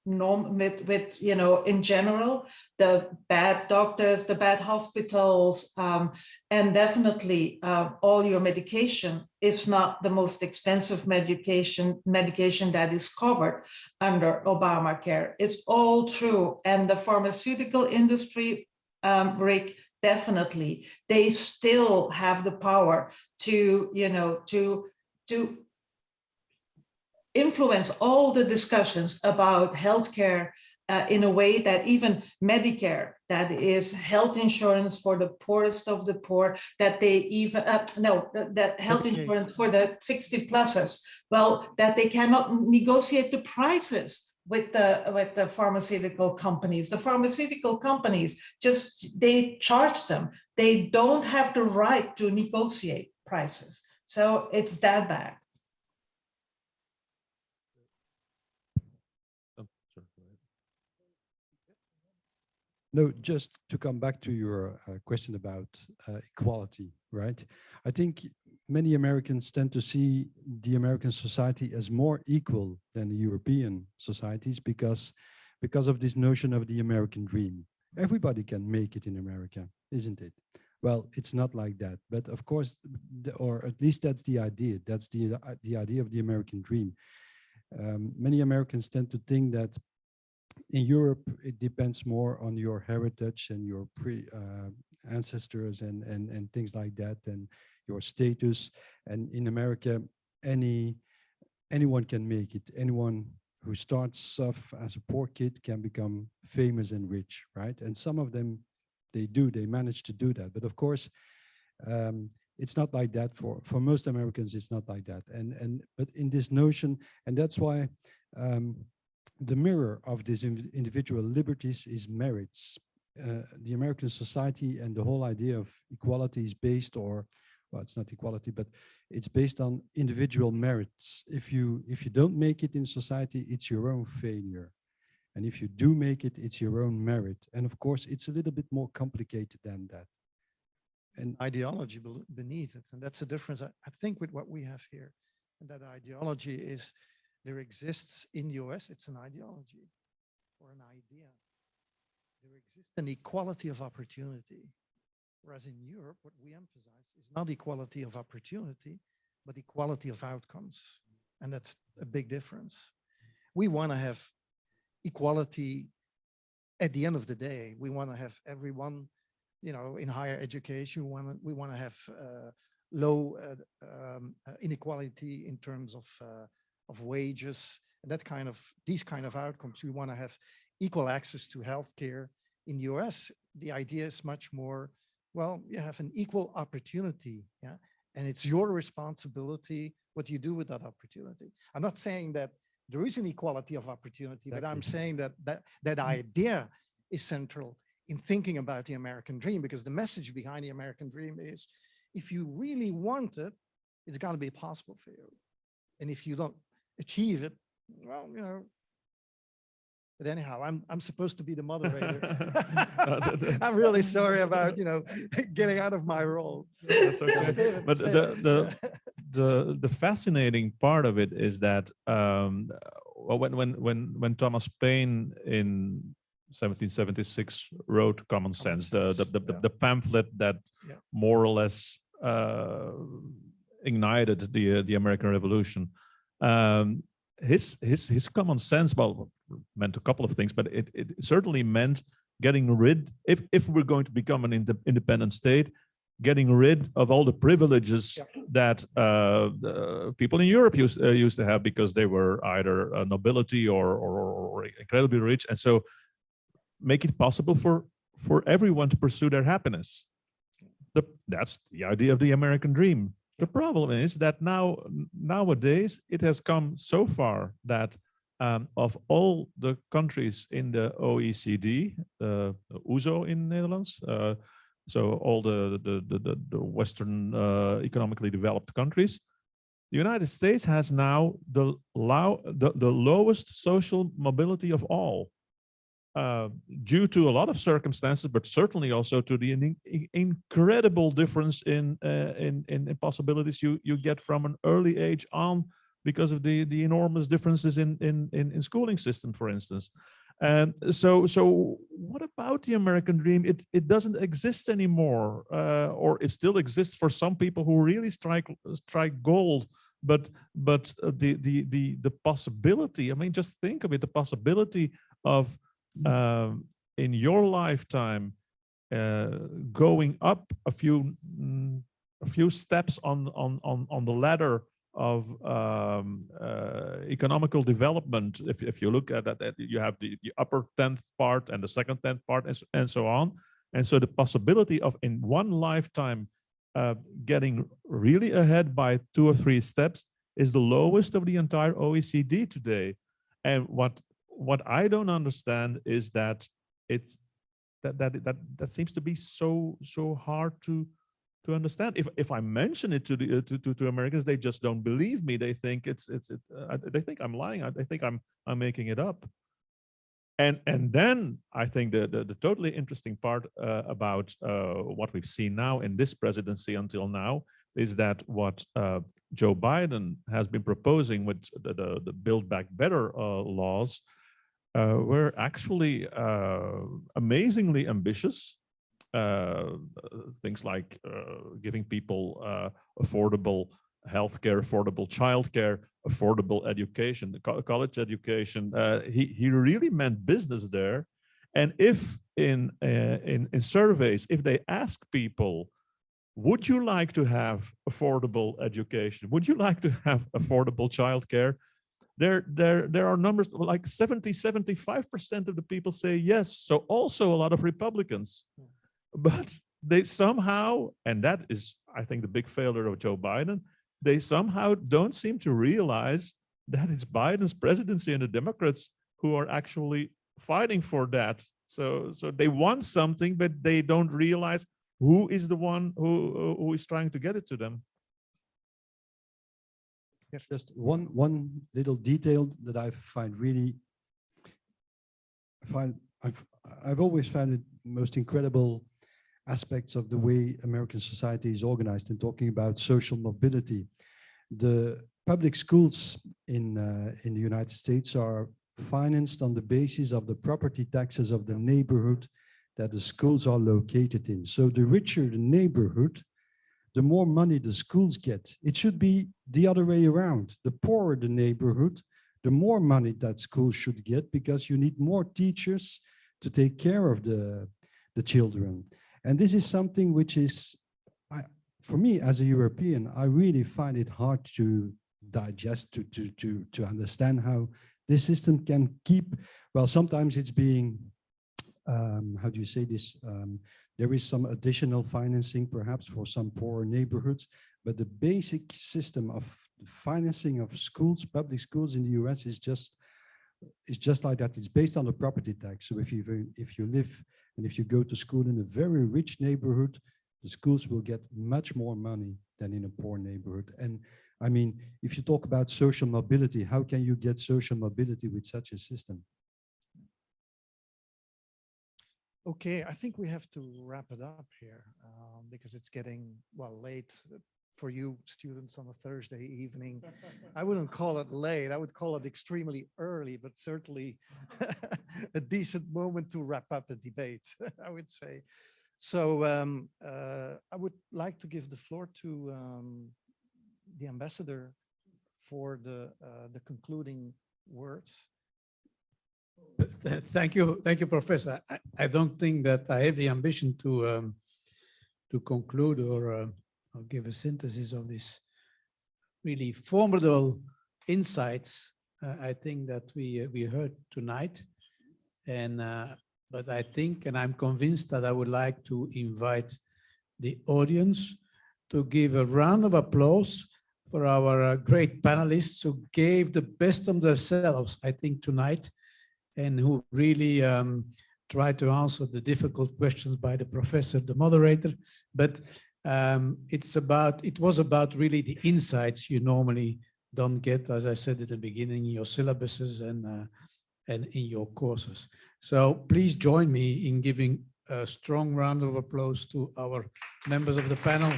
in general, the bad doctors, the bad hospitals, and definitely all your medication is not the most expensive medication that is covered under Obamacare. It's all true. And the pharmaceutical industry, Rick, definitely, they still have the power to influence all the discussions about healthcare in a way that even Medicare, that is health insurance for the poorest of the poor, that they even, that health insurance for the 60 pluses, well, that they cannot negotiate the prices with the pharmaceutical companies. The pharmaceutical companies they charge them. They don't have the right to negotiate prices. So it's that bad. No, just to come back to your question about equality, right? I think many Americans tend to see the American society as more equal than the European societies because of this notion of the American dream. Everybody can make it in America, isn't it? Well, it's not like that, but of course, or at least that's the idea. That's the idea of the American dream. Many Americans tend to think that in Europe, it depends more on your heritage and your ancestors and things like that, and your status. And in America, anyone can make it. Anyone who starts off as a poor kid can become famous and rich, right? And some of them, they manage to do that. But of course, it's not like that for most Americans. It's not like that. But in this notion, and that's why the mirror of these individual liberties is merits. The American society and the whole idea of equality is based, well, it's not equality, but it's based on individual merits. If you don't make it in society, it's your own failure. And if you do make it, it's your own merit. And of course, it's a little bit more complicated than that. And ideology beneath it. And that's the difference, I think, with what we have here. And that ideology is, there exists in the US, it's an ideology or an idea. There exists an equality of opportunity. Whereas in Europe, what we emphasize is not equality of opportunity, but equality of outcomes. And that's a big difference. We want to have equality at the end of the day. We want to have everyone, in higher education. We want to have low inequality in terms of wages, and these kind of outcomes. We want to have equal access to healthcare. In the US, the idea is much more, well, you have an equal opportunity, yeah, and it's your responsibility what you do with that opportunity. I'm not saying that there is an equality of opportunity, but I'm saying that idea is central in thinking about the American dream, because the message behind the American dream is, if you really want it, it's going to be possible for you. And if you don't achieve it, well, But anyhow, I'm supposed to be the moderator. I'm really sorry about, getting out of my role. That's okay. Steven, But Steven. the fascinating part of it is that well, when Thomas Paine in 1776 wrote Common Sense, the pamphlet that more or less ignited the American Revolution. His common sense, well, meant a couple of things, but it certainly meant getting rid, if we're going to become an independent state, getting rid of all the privileges that people in Europe used to have because they were either nobility or incredibly rich, and so make it possible for everyone to pursue their happiness. That's the idea of the American dream. The problem is that nowadays it has come so far that of all the countries in the OECD, OESO in Netherlands, so all the Western economically developed countries, the United States has now the lowest social mobility of all. Due to a lot of circumstances, but certainly also to the incredible difference in possibilities you get from an early age on, because of the enormous differences in schooling system, for instance. And so what about the American dream? It doesn't exist anymore, or it still exists for some people who really strike gold. But the possibility, I mean, just think of it, the possibility of in your lifetime going up a few steps on the ladder of economical development. If you look at that, you have the upper 10th part and the second 10th part, and so on. And so the possibility of in one lifetime getting really ahead by 2 or 3 steps is the lowest of the entire OECD today. And what I don't understand is that that seems to be so hard to understand. If I mention it to Americans, they just don't believe me. They think they think I'm lying. They think I'm making it up. And then I think the totally interesting part about what we've seen now in this presidency until now is that what Joe Biden has been proposing with the Build Back Better laws were actually amazingly ambitious. Things like giving people affordable healthcare, affordable childcare, affordable education, college education. He really meant business there. And if in surveys, if they ask people, would you like to have affordable education? Would you like to have affordable childcare? There are numbers like 75% of the people say yes. So also a lot of Republicans, but they somehow, and that is, I think, the big failure of Joe Biden, they somehow don't seem to realize that it's Biden's presidency and the Democrats who are actually fighting for that. So they want something, but they don't realize who is the one who is trying to get it to them. Just one little detail that I find really, I've always found it most incredible aspects of the way American society is organized, and talking about social mobility. The public schools in the United States are financed on the basis of the property taxes of the neighborhood that the schools are located in. So the richer the neighborhood, the more money the schools get. It should be the other way around. The poorer the neighborhood, the more money that school should get, because you need more teachers to take care of the children. And this is something which is, for me as a European, I really find it hard to digest, to understand how this system can keep, well, sometimes it's being, how do you say this? There is some additional financing perhaps for some poorer neighborhoods, but the basic system of financing of schools, public schools in the US is just like that. It's based on the property tax. So if you live and if you go to school in a very rich neighborhood, the schools will get much more money than in a poor neighborhood. And I mean, if you talk about social mobility, how can you get social mobility with such a system? Okay, I think we have to wrap it up here because it's getting, well, late for you students on a Thursday evening. I wouldn't call it late. I would call it extremely early, but certainly a decent moment to wrap up the debate, I would say. So I would like to give the floor to the ambassador for the concluding words. Thank you, Professor. I don't think that I have the ambition to conclude or give a synthesis of this really formidable insights. I think that we heard tonight, and but I think, and I'm convinced that I would like to invite the audience to give a round of applause for our great panelists who gave the best of themselves, I think, tonight, and who really tried to answer the difficult questions by the professor, the moderator. But it was about really the insights you normally don't get, as I said at the beginning, in your syllabuses and in your courses. So please join me in giving a strong round of applause to our members of the panel.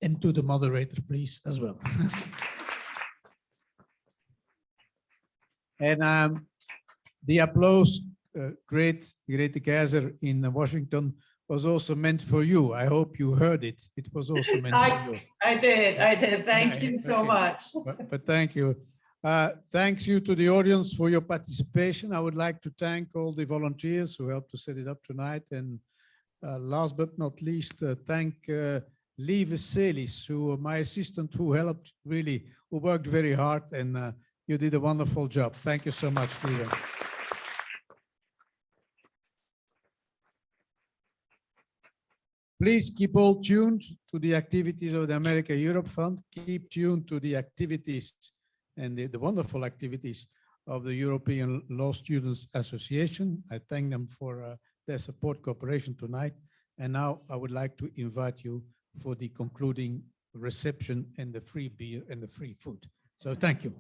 And to the moderator, please, as well. And the applause, great Kaiser in Washington, was also meant for you. I hope you heard it. It was also meant for you. I did. Thank you so much. But thank you. Thanks you to the audience for your participation. I would like to thank all the volunteers who helped to set it up tonight. And last but not least, thank Leuven, who my assistant, who helped really, who worked very hard, and you did a wonderful job. Thank you so much, Leuven. Please keep all tuned to the activities of the America-Europe Fund. Keep tuned to the activities and the wonderful activities of the European Law Students Association. I thank them for their support cooperation tonight. And now I would like to invite you for the concluding reception and the free beer and the free food. So thank you.